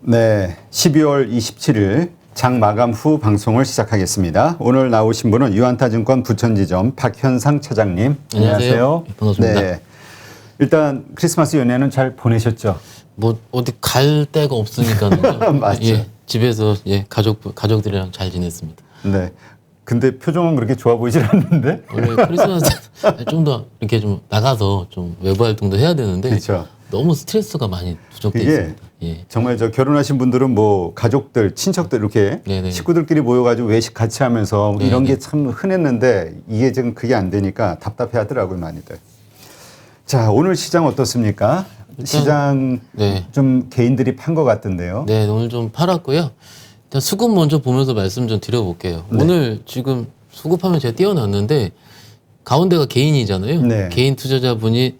네, 12월 27일 장 마감 후 방송을 시작하겠습니다. 오늘 나오신 분은 유한타증권 부천지점 박현상 차장님. 안녕하세요. 반갑습니다. 네, 일단 크리스마스 연휴는 잘 보내셨죠? 뭐 어디 갈 데가 없으니까 맞죠. 예, 집에서 가족들이랑 잘 지냈습니다. 네. 근데 표정은 그렇게 좋아 보이질 않는데? 원래 크리스마스 좀 더 이렇게 좀 나가서 좀 외부 활동도 해야 되는데 그렇죠. 너무 스트레스가 많이 부족돼 그게 있습니다. 예. 정말 저 결혼하신 분들은 뭐 가족들, 친척들 이렇게 네네. 식구들끼리 모여가지고 외식 같이 하면서 이런 게 참 흔했는데 이게 지금 그게 안 되니까 답답해 하더라고요, 많이들. 자, 오늘 시장 어떻습니까? 시장 네. 좀 개인들이 판 것 같던데요. 네, 오늘 좀 팔았고요. 일단 수급 먼저 보면서 말씀 좀 드려볼게요. 네. 오늘 지금 수급하면 제가 띄워놨는데 가운데가 개인이잖아요. 네. 개인 투자자분이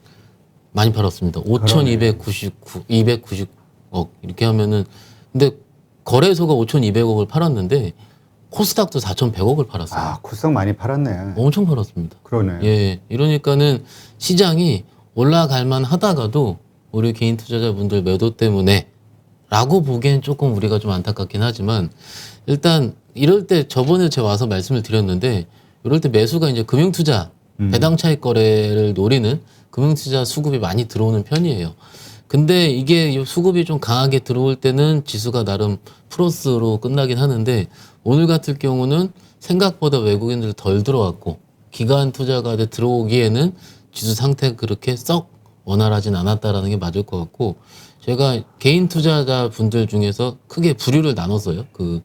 많이 팔았습니다. 290억 이렇게 하면은 근데 거래소가 5,200억을 팔았는데 코스닥도 4,100억을 팔았어요. 아, 코스닥 많이 팔았네. 엄청 팔았습니다. 그러네. 예, 이러니까는 시장이 올라갈 만 하다가도 우리 개인 투자자분들 매도 때문에 라고 보기엔 조금 우리가 좀 안타깝긴 하지만 일단 이럴 때 저번에 제가 와서 말씀을 드렸는데 이럴 때 매수가 이제 금융투자 배당 차익 거래를 노리는 금융투자 수급이 많이 들어오는 편이에요. 근데 이게 수급이 좀 강하게 들어올 때는 지수가 나름 플러스로 끝나긴 하는데 오늘 같은 경우는 생각보다 외국인들 덜 들어왔고 기관 투자가 들어오기에는 지수 상태가 그렇게 썩 원활하진 않았다라는 게 맞을 것 같고 제가 개인 투자자 분들 중에서 크게 부류를 나눴어요. 그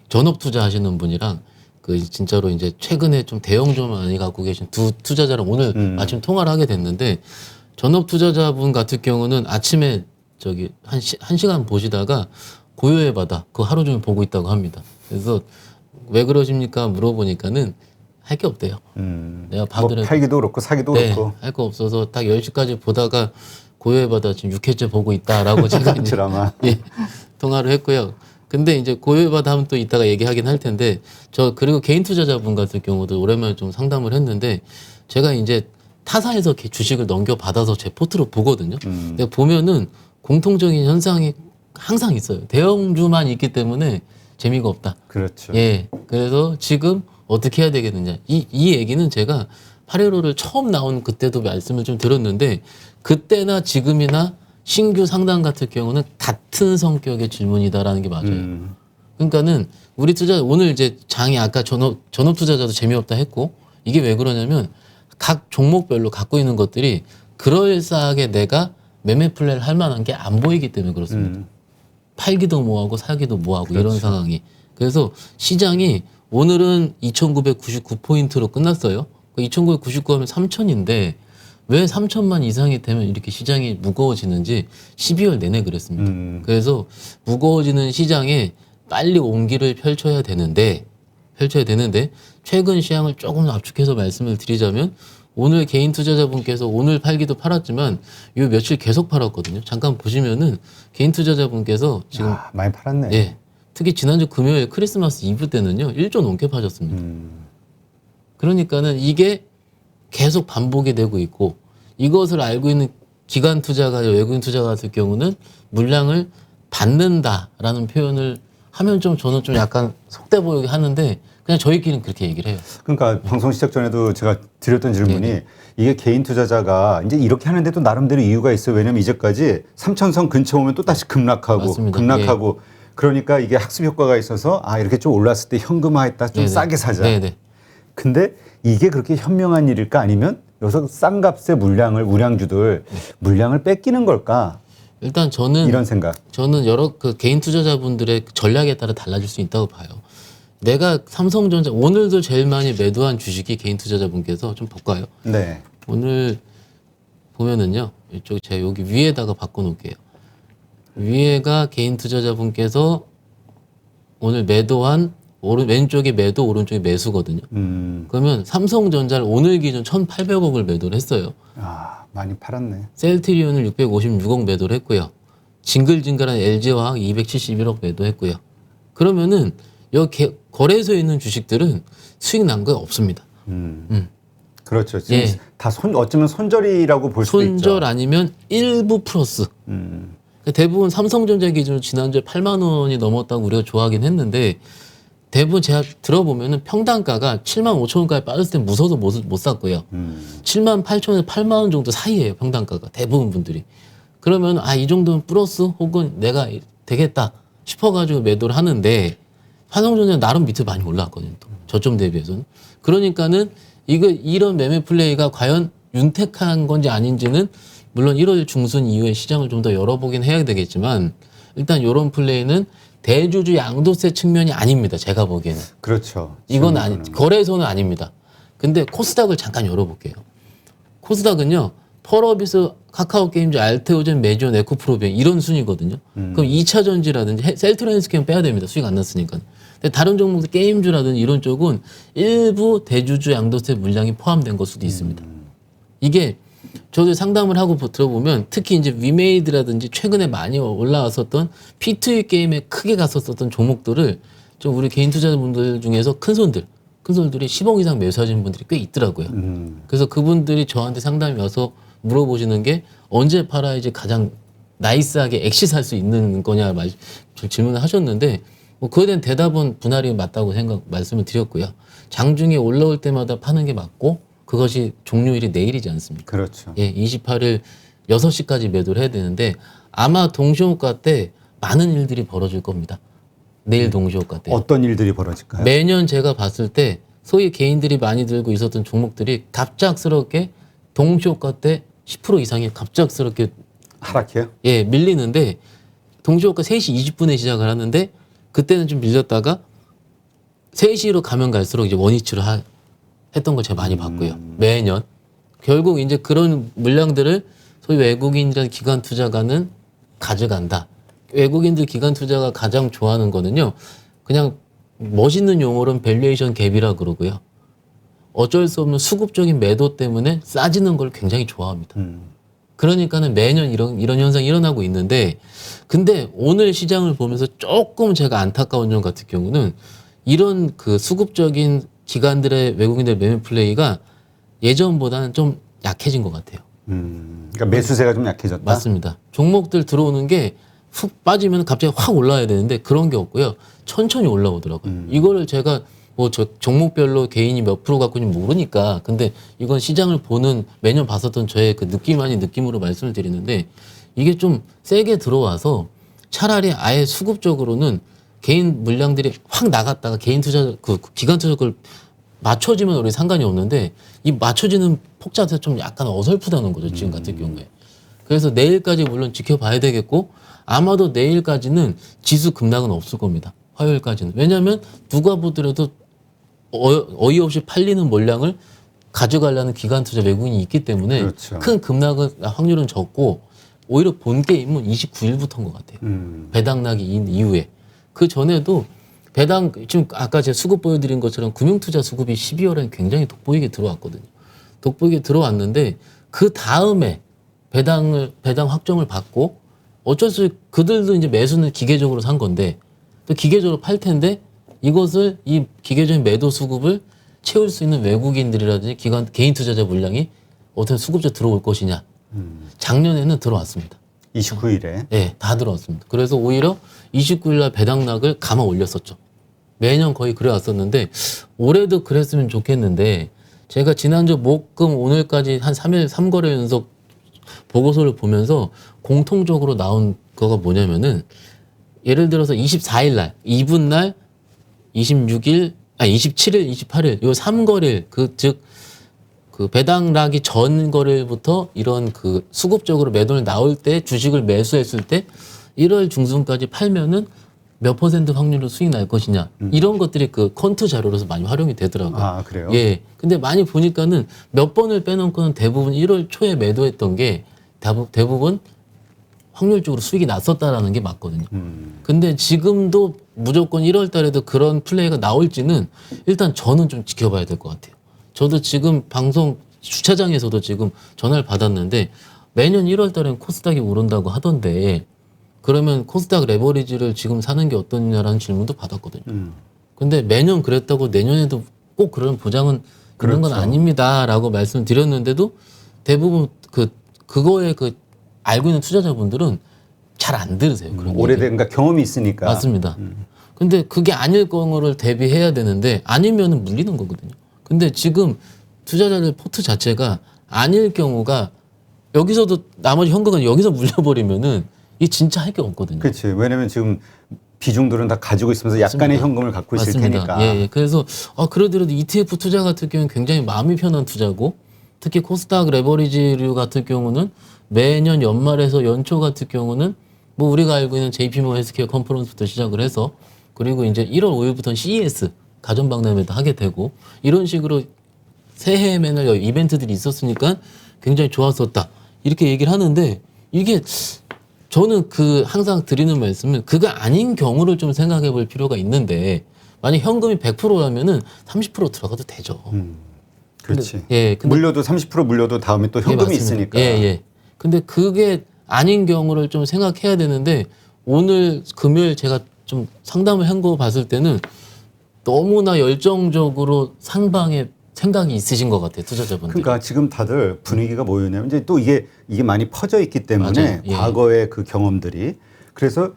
전업 투자 하시는 분이랑 그 진짜로 이제 최근에 좀 대형 좀 많이 갖고 계신 두 투자자랑 오늘 마침 통화를 하게 됐는데 전업 투자자분 같은 경우는 아침에 저기 한 시간 보시다가 고요의 바다 그거 하루 종일 보고 있다고 합니다. 그래서 왜 그러십니까 물어보니까는 할 게 없대요. 내가 뭐 봐드려 팔기도 그렇고 사기도 네, 그렇고. 할 거 없어서 딱 10시까지 보다가 고요의 바다 지금 6회째 보고 있다라고 제가 이제 드라마. 예, 통화를 했고요. 근데 이제 고요의 바다 하면 또 이따가 얘기하긴 할 텐데 저 그리고 개인 투자자분 같은 경우도 오랜만에 좀 상담을 했는데 제가 이제 타사에서 이렇게 주식을 넘겨받아서 제 포트로 보거든요. 근데 보면은 공통적인 현상이 항상 있어요. 대형주만 있기 때문에 재미가 없다. 그렇죠. 예. 그래서 지금 어떻게 해야 되겠느냐. 이 얘기는 제가 8.15를 처음 나온 그때도 말씀을 좀 드렸는데 그때나 지금이나 신규 상담 같은 경우는 같은 성격의 질문이다라는 게 맞아요. 그러니까는 우리 투자 오늘 이제 장이 아까 전업 투자자도 재미없다 했고 이게 왜 그러냐면 각 종목별로 갖고 있는 것들이 그럴싸하게 내가 매매 플레이를 할 만한 게 안 보이기 때문에 그렇습니다. 팔기도 뭐하고 사기도 뭐하고 그렇죠. 이런 상황이. 그래서 시장이 오늘은 2,999포인트로 끝났어요. 2,999 하면 3,000인데 왜 3,000만 이상이 되면 이렇게 시장이 무거워지는지 12월 내내 그랬습니다. 그래서 무거워지는 시장에 빨리 온기를 펼쳐야 되는데 최근 시황을 조금 압축해서 말씀을 드리자면 오늘 개인 투자자분께서 오늘 팔기도 팔았지만 요 며칠 계속 팔았거든요. 잠깐 보시면은 개인 투자자분께서 지금 많이 팔았네. 예. 특히 지난주 금요일 크리스마스 이브 때는요. 1조 넘게 파셨습니다. 그러니까는 이게 계속 반복이 되고 있고 이것을 알고 있는 기관 투자가 외국인 투자 같은 경우는 물량을 받는다라는 표현을 하면 좀 저는 좀 약간 속돼 보이게 하는데 그냥 저희끼리는 그렇게 얘기를 해요. 그러니까 방송 시작 전에도 제가 드렸던 질문이 이게 개인 투자자가 이제 이렇게 하는데도 나름대로 이유가 있어요. 왜냐면 이제까지 3,000선 근처 오면 또 다시 급락하고 맞습니다. 급락하고 그러니까 이게 학습 효과가 있어서 아 이렇게 좀 올랐을 때 현금화했다 좀 네네. 싸게 사자. 네네. 근데 이게 그렇게 현명한 일일까 아니면 여기서 싼 값의 우량주들 물량을 뺏기는 걸까? 일단 저는 이런 생각. 저는 여러 그 개인 투자자분들의 전략에 따라 달라질 수 있다고 봐요. 내가 삼성전자 오늘도 제일 많이 매도한 주식이 개인 투자자분께서 좀 볼까요? 네. 오늘 보면은요. 이쪽 제가 여기 위에다가 바꿔놓을게요. 위에가 개인 투자자분께서 오늘 매도한 왼쪽이 매도 오른쪽이 매수거든요. 그러면 삼성전자를 오늘 기준 1,800억을 매도를 했어요. 아 많이 팔았네. 셀트리온을 656억 매도를 했고요. 징글징글한 LG화학 271억 매도했고요. 그러면은 여기 거래소에 있는 주식들은 수익 난 거 없습니다. 그렇죠. 지금 예. 다 어쩌면 손절이라고 볼 수도 있죠. 손절 아니면 일부 플러스. 대부분 삼성전자 기준으로 지난주에 8만 원이 넘었다고 우리가 좋아하긴 했는데 대부분 제가 들어보면은 평단가가 7만 5천 원까지 빠졌을 땐 무서워서 못 샀고요. 7만 8천 원에서 8만 원 정도 사이에요. 평단가가. 대부분 분들이. 그러면 이 정도는 플러스 혹은 내가 되겠다 싶어가지고 매도를 하는데 삼성전자는 나름 밑에 많이 올라왔거든요. 또 저점 대비해서는. 그러니까는 이런 매매 플레이가 과연 윤택한 건지 아닌지는 물론 1월 중순 이후에 시장을 좀 더 열어보긴 해야 되겠지만 일단 이런 플레이는 대주주 양도세 측면이 아닙니다. 제가 보기에는. 그렇죠. 이건 거래소는 아닙니다. 근데 코스닥을 잠깐 열어볼게요. 코스닥은요. 펄어비스, 카카오게임즈, 알테오젠, 메지온, 에코프로비앙 이런 순위거든요. 그럼 2차 전지라든지 셀트레인스케는 빼야 됩니다. 수익 안 났으니까. 근데 다른 종목들 게임주라든지 이런 쪽은 일부 대주주 양도세 물량이 포함된 걸 수도 있습니다. 이게 저도 상담을 하고 들어보면 특히 이제 위메이드라든지 최근에 많이 올라왔었던 P2E 게임에 크게 갔었던 종목들을 좀 우리 개인 투자자분들 중에서 큰손들이 10억 이상 매수하시는 분들이 꽤 있더라고요. 그래서 그분들이 저한테 상담이 와서 물어보시는 게 언제 팔아야지 가장 나이스하게 엑시트할 수 있는 거냐 질문을 하셨는데 뭐 그에 대한 대답은 분할이 맞다고 말씀을 드렸고요. 장중에 올라올 때마다 파는 게 맞고 그것이 종료일이 내일이지 않습니까? 그렇죠. 예, 28일 6시까지 매도를 해야 되는데 아마 동시호가 때 많은 일들이 벌어질 겁니다. 내일 동시호가 때. 어떤 일들이 벌어질까요? 매년 제가 봤을 때 소위 개인들이 많이 들고 있었던 종목들이 갑작스럽게 동시호가 때 10% 이상이 갑작스럽게 하락해요? 예, 밀리는데 동시호가 3시 20분에 시작을 하는데 그때는 좀 밀렸다가 3시로 가면 갈수록 이제 원위치로 했던 걸 제가 많이 봤고요. 매년. 결국 이제 그런 물량들을 소위 외국인이나 기관 투자가는 가져간다. 외국인들 기관 투자가 가장 좋아하는 거는요. 그냥 멋있는 용어로는 밸류에이션 갭이라 그러고요. 어쩔 수 없는 수급적인 매도 때문에 싸지는 걸 굉장히 좋아합니다. 그러니까는 매년 이런 현상이 일어나고 있는데 근데 오늘 시장을 보면서 조금 제가 안타까운 점 같은 경우는 이런 그 수급적인 기관들의 외국인들의 매매 플레이가 예전보다는 좀 약해진 것 같아요. 그러니까 매수세가 좀 약해졌다? 맞습니다. 종목들 들어오는 게 훅 빠지면 갑자기 확 올라야 되는데 그런 게 없고요. 천천히 올라오더라고요. 이거를 제가 뭐 저 종목별로 개인이 몇 프로 갖고 있는지 모르니까 근데 이건 시장을 보는 매년 봤었던 저의 그 느낌 아닌 느낌으로 말씀을 드리는데 이게 좀 세게 들어와서 차라리 아예 수급적으로는 개인 물량들이 확 나갔다가 개인 투자 그 기관 투자 걸 맞춰지면 우리 상관이 없는데 이 맞춰지는 폭 자체가 좀 약간 어설프다는 거죠 지금 같은 경우에. 그래서 내일까지 물론 지켜봐야 되겠고 아마도 내일까지는 지수 급락은 없을 겁니다. 화요일까지는. 왜냐하면 누가 보더라도 어이없이 팔리는 물량을 가져가려는 기관 투자 외국인이 있기 때문에 그렇죠. 큰 급락은 확률은 적고 오히려 본 게임은 29일부터인 것 같아요. 배당락이 이후에. 그 전에도 지금 아까 제가 수급 보여드린 것처럼 금융투자 수급이 12월에 굉장히 돋보이게 들어왔거든요. 돋보이게 들어왔는데 그 다음에 배당 확정을 받고 어쩔 수 없이 그들도 이제 매수는 기계적으로 산 건데 또 기계적으로 팔 텐데 이것을 이 기계적인 매도 수급을 채울 수 있는 외국인들이라든지 개인 투자자 물량이 어떤 수급자 들어올 것이냐. 작년에는 들어왔습니다. 29일에. 네, 다 들어왔습니다. 그래서 오히려 29일 날 배당락을 감아 올렸었죠. 매년 거의 그래 왔었는데 올해도 그랬으면 좋겠는데 제가 지난주 목금 오늘까지 한 3일 3거래 연속 보고서를 보면서 공통적으로 나온 거가 뭐냐면은 예를 들어서 24일 날, 2분 날, 27일, 28일 요 3거래일 즉 그 배당락이 전 거래일부터 이런 그 수급적으로 매도를 나올 때 주식을 매수했을 때 1월 중순까지 팔면은 몇 퍼센트 확률로 수익 날 것이냐 이런 것들이 그 퀀트 자료로서 많이 활용이 되더라고요. 아, 그래요? 예. 근데 많이 보니까는 몇 번을 빼놓고는 대부분 1월 초에 매도했던 게 대부분 확률적으로 수익이 났었다라는 게 맞거든요. 근데 지금도 무조건 1월 달에도 그런 플레이가 나올지는 일단 저는 좀 지켜봐야 될 것 같아요. 저도 지금 방송 주차장에서도 지금 전화를 받았는데 매년 1월 달엔 코스닥이 오른다고 하던데 그러면 코스닥 레버리지를 지금 사는 게 어떠냐라는 질문도 받았거든요. 근데 매년 그랬다고 내년에도 꼭 그런 보장은 있는 건 그렇죠. 아닙니다라고 말씀드렸는데도 대부분 그거에 그 알고 있는 투자자분들은 잘 안 들으세요. 그런 얘기. 오래된 그러니까 경험이 있으니까. 맞습니다. 근데 그게 아닐 경우를 대비해야 되는데 아니면은 물리는 거거든요. 근데 지금 투자자들 포트 자체가 아닐 경우가 여기서도 나머지 현금은 여기서 물려버리면은 이게 진짜 할 게 없거든요. 그렇지. 왜냐면 지금 비중들은 다 가지고 있으면서 약간의 맞습니다. 현금을 갖고 있을 테니까. 예, 예. 그래서 그러더라도 ETF 투자 같은 경우는 굉장히 마음이 편한 투자고 특히 코스닥 레버리지류 같은 경우는 매년 연말에서 연초 같은 경우는 뭐 우리가 알고 있는 JP모건 헬스케어 컨퍼런스부터 시작을 해서 그리고 이제 1월 5일부터는 CES 가전박람회도 하게 되고 이런 식으로 새해에 맨날 이벤트들이 있었으니까 굉장히 좋았었다. 이렇게 얘기를 하는데 이게 저는 항상 드리는 말씀은 그거 아닌 경우를 좀 생각해 볼 필요가 있는데 만약 현금이 100%라면은 30% 들어가도 되죠. 그렇지. 근데 물려도 30% 물려도 다음에 또 현금이 맞습니다. 있으니까. 예. 근데 그게 아닌 경우를 좀 생각해야 되는데 오늘 금요일 제가 좀 상담을 한 거 봤을 때는 너무나 열정적으로 상방에 생각이 있으신 것 같아요, 투자자분들. 그러니까 지금 다들 분위기가 뭐였냐면 이제 또 이게 많이 퍼져 있기 때문에 맞아요. 예. 과거의 그 경험들이 그래서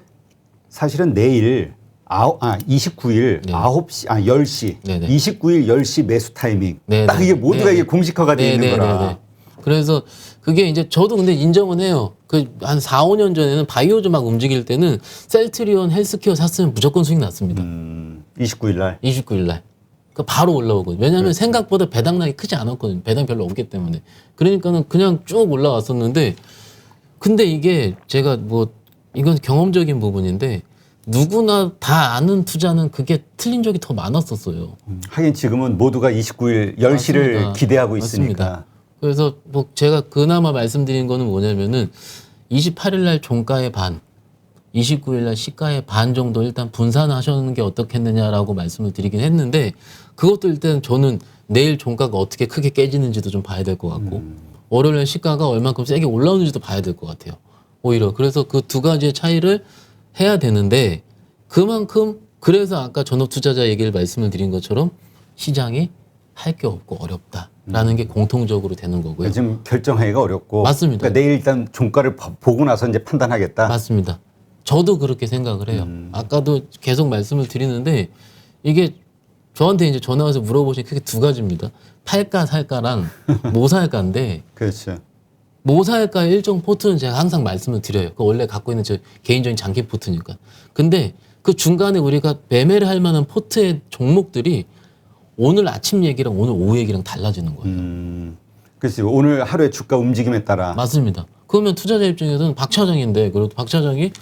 사실은 내일 29일 네. 9시 10시 네네. 29일 10시 매수 타이밍 네네. 딱 이게 모두가 네네. 이게 공식화가 돼 있는 거라. 그래서 그게 이제 저도 근데 인정은 해요. 한 4, 5년 전에는 바이오즈 막 움직일 때는 셀트리온 헬스케어 샀으면 무조건 수익 났습니다. 29일 날. 29일 날. 그러니까 바로 올라오거든요. 왜냐하면 생각보다 배당량이 크지 않았거든요. 배당 별로 없기 때문에. 그러니까는 그냥 쭉 올라왔었는데 근데 이게 제가 이건 경험적인 부분인데 누구나 다 아는 투자는 그게 틀린 적이 더 많았었어요. 하긴 지금은 모두가 29일 10시를 맞습니다. 기대하고 맞습니다. 있으니까. 그래서 제가 그나마 말씀드린 거는 뭐냐면은 28일 날 종가의 반, 29일 날 시가의 반 정도 일단 분산하시는 게 어떻겠느냐라고 말씀을 드리긴 했는데 그것도 일단 저는 내일 종가가 어떻게 크게 깨지는지도 좀 봐야 될 것 같고 월요일 날 시가가 얼만큼 세게 올라오는지도 봐야 될 것 같아요. 오히려 그래서 그 두 가지의 차이를 해야 되는데 그만큼 그래서 아까 전업 투자자 얘기를 말씀을 드린 것처럼 시장이 할 게 없고 어렵다라는 게 공통적으로 되는 거고요. 지금 결정하기가 어렵고. 맞습니다. 그러니까 내일 일단 종가를 보고 나서 이제 판단하겠다. 맞습니다. 저도 그렇게 생각을 해요. 아까도 계속 말씀을 드리는데 이게 저한테 이제 전화 와서 물어보신 크게 두 가지입니다. 팔까 살까랑 뭐 살까인데 그렇죠. 뭐 살까 일정 포트는 제가 항상 말씀을 드려요. 그 원래 갖고 있는 제 개인적인 장기 포트니까. 근데 그 중간에 우리가 매매를 할 만한 포트의 종목들이 오늘 아침 얘기랑 오늘 오후 얘기랑 달라지는 거예요. 그렇지. 오늘 하루의 주가 움직임에 따라. 맞습니다. 그러면 투자자 입장에서는 박 차장인데 그리고 박 차장이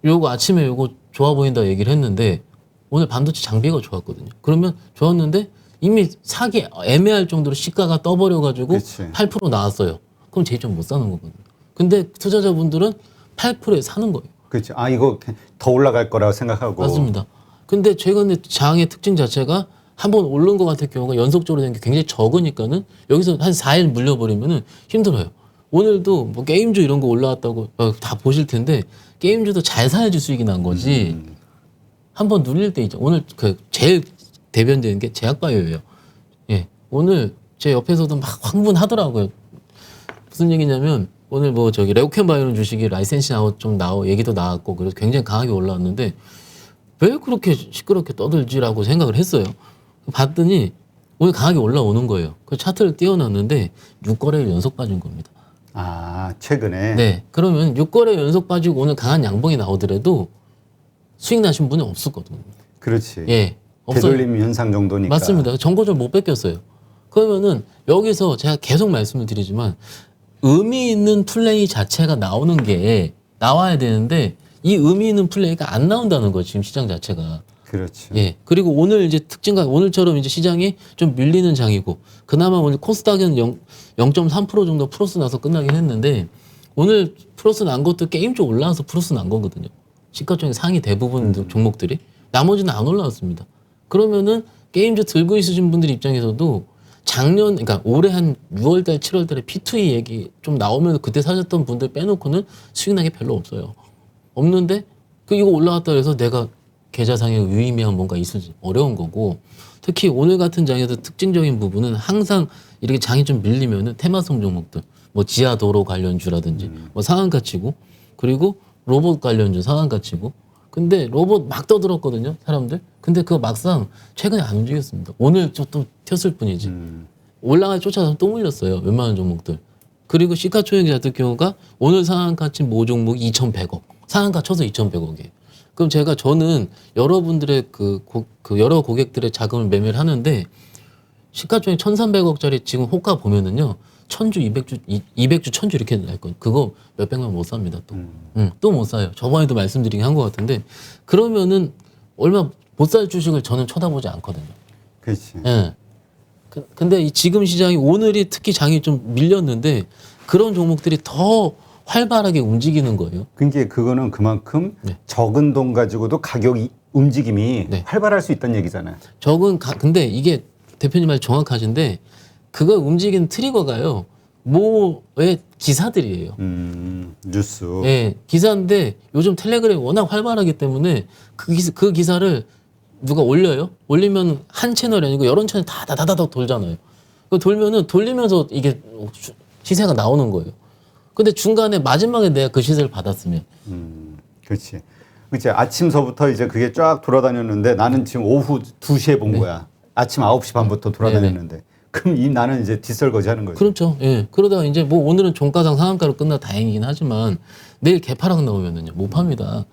요거 아침에 요거 좋아 보인다 얘기를 했는데 오늘 반도체 장비가 좋았거든요. 그러면 좋았는데 이미 사기 애매할 정도로 시가가 떠버려가지고 그치. 8% 나왔어요. 그럼 제일 못 사는 거거든요. 근데 투자자분들은 8%에 사는 거예요. 그렇죠. 이거 더 올라갈 거라고 생각하고. 맞습니다. 근데 최근에 장의 특징 자체가 한번 오른 것 같은 경우가 연속적으로 된 게 굉장히 적으니까는 여기서 한 4일 물려버리면은 힘들어요. 오늘도 뭐 게임주 이런 거 올라왔다고 다 보실 텐데 게임주도 잘 사야지 수익이 난 거지. 한번 눌릴 때 있죠. 오늘 제일 대변되는 게 제약바이오예요. 예. 오늘 제 옆에서도 막 황분하더라고요. 무슨 얘기냐면 오늘 레오캠 바이오는 주식이 라이센싱 아웃 좀 얘기도 나왔고 그래서 굉장히 강하게 올라왔는데 왜 그렇게 시끄럽게 떠들지라고 생각을 했어요. 봤더니 오늘 강하게 올라오는 거예요. 그 차트를 띄워놨는데 6거래일 연속 빠진 겁니다. 최근에. 네. 그러면 6거래 연속 빠지고 오늘 강한 양봉이 나오더라도 수익 나신 분은 없었거든요. 그렇지. 예. 없어요. 되돌림 현상 정도니까. 맞습니다. 정보를 못 뺏겼어요. 그러면은 여기서 제가 계속 말씀을 드리지만 의미 있는 플레이 자체가 나와야 되는데 이 의미 있는 플레이가 안 나온다는 거죠. 지금 시장 자체가. 그렇죠. 예. 그리고 오늘 이제 특징과 오늘처럼 이제 시장이 좀 밀리는 장이고 그나마 오늘 코스닥은 0.3% 정도 플러스 나서 끝나긴 했는데 오늘 플러스 난 것도 게임 쪽 올라와서 플러스 난 거거든요. 시가총액 상위 대부분 종목들이 나머지는 안 올라왔습니다. 그러면은 게임주 들고 있으신 분들 입장에서도 그러니까 올해 한 6월달, 7월달에 P2E 얘기 좀 나오면 그때 사셨던 분들 빼놓고는 수익 나게 별로 없어요. 없는데 이거 올라왔다 그래서 내가 계좌상에 유의미한 뭔가 있을지 어려운 거고 특히 오늘 같은 장에서 특징적인 부분은 항상 이렇게 장이 좀 밀리면은 테마성 종목들 뭐 지하도로 관련주라든지 뭐 상한가치고 그리고 로봇 관련주 상한가치고. 근데 로봇 막 떠들었거든요, 사람들. 근데 그거 막상 최근에 안 움직였습니다. 오늘 또 튀었을 뿐이지. 올라가 쫓아서 또 물렸어요, 웬만한 종목들. 그리고 시가총액 같은 경우가 오늘 상한가치 모 종목이 2,100억. 상한가 쳐서 2,100억이에요. 그럼 저는 여러분들의 그 여러 고객들의 자금을 매매를 하는데 시가총액 1,300억짜리 지금 호가 보면은요. 1,000주, 200주, 1,000주 이렇게 날 거예요. 그거 몇백만 못 삽니다, 또. 또 못 사요. 저번에도 말씀드리긴 한 것 같은데 그러면은 얼마 못 살 주식을 저는 쳐다보지 않거든요. 그렇지. 예. 근데 이 지금 시장이 오늘이 특히 장이 좀 밀렸는데 그런 종목들이 더 활발하게 움직이는 거예요. 그게 그거는 그만큼 네. 적은 돈 가지고도 가격 움직임이 네. 활발할 수 있다는 얘기잖아요. 근데 이게 대표님 말 정확하신데 그거 움직이는 트리거가요. 뭐의 기사들이에요. 뉴스. 예, 기사인데 요즘 텔레그램이 워낙 활발하기 때문에 그 기사를 누가 올려요? 올리면 한 채널이 아니고 여러 채널 다다다닥 돌잖아요. 그 돌리면서 이게 시세가 나오는 거예요. 근데 중간에 마지막에 내가 그 시세를 받았으면. 그렇지. 그치. 아침서부터 이제 그게 쫙 돌아다녔는데 나는 지금 오후 2시에 본 거야. 아침 9시 반부터 돌아다녔는데. 그럼 나는 이제 뒷설거지 하는 거죠. 그렇죠. 예. 그러다가 이제 뭐 오늘은 종가상 상한가로 끝나 다행이긴 하지만 내일 개파락 나오면은요. 못 팝니다.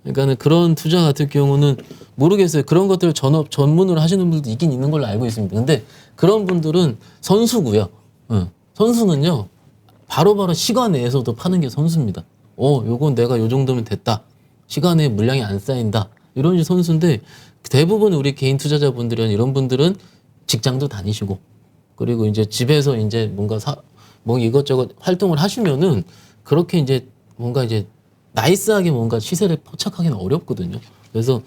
그러니까는 그런 투자 같은 경우는 모르겠어요. 그런 것들을 전문으로 하시는 분들도 있긴 있는 걸로 알고 있습니다. 근데 그런 분들은 선수고요. 선수는요. 바로바로 시간 내에서도 파는 게 선수입니다. 요건 내가 요 정도면 됐다. 시간에 물량이 안 쌓인다. 이런 선수인데 대부분 우리 개인 투자자분들은 이런 분들은 직장도 다니시고 그리고 이제 집에서 이제 뭐 이것저것 활동을 하시면은 그렇게 이제 뭔가 이제 나이스하게 뭔가 시세를 포착하기는 어렵거든요. 그래서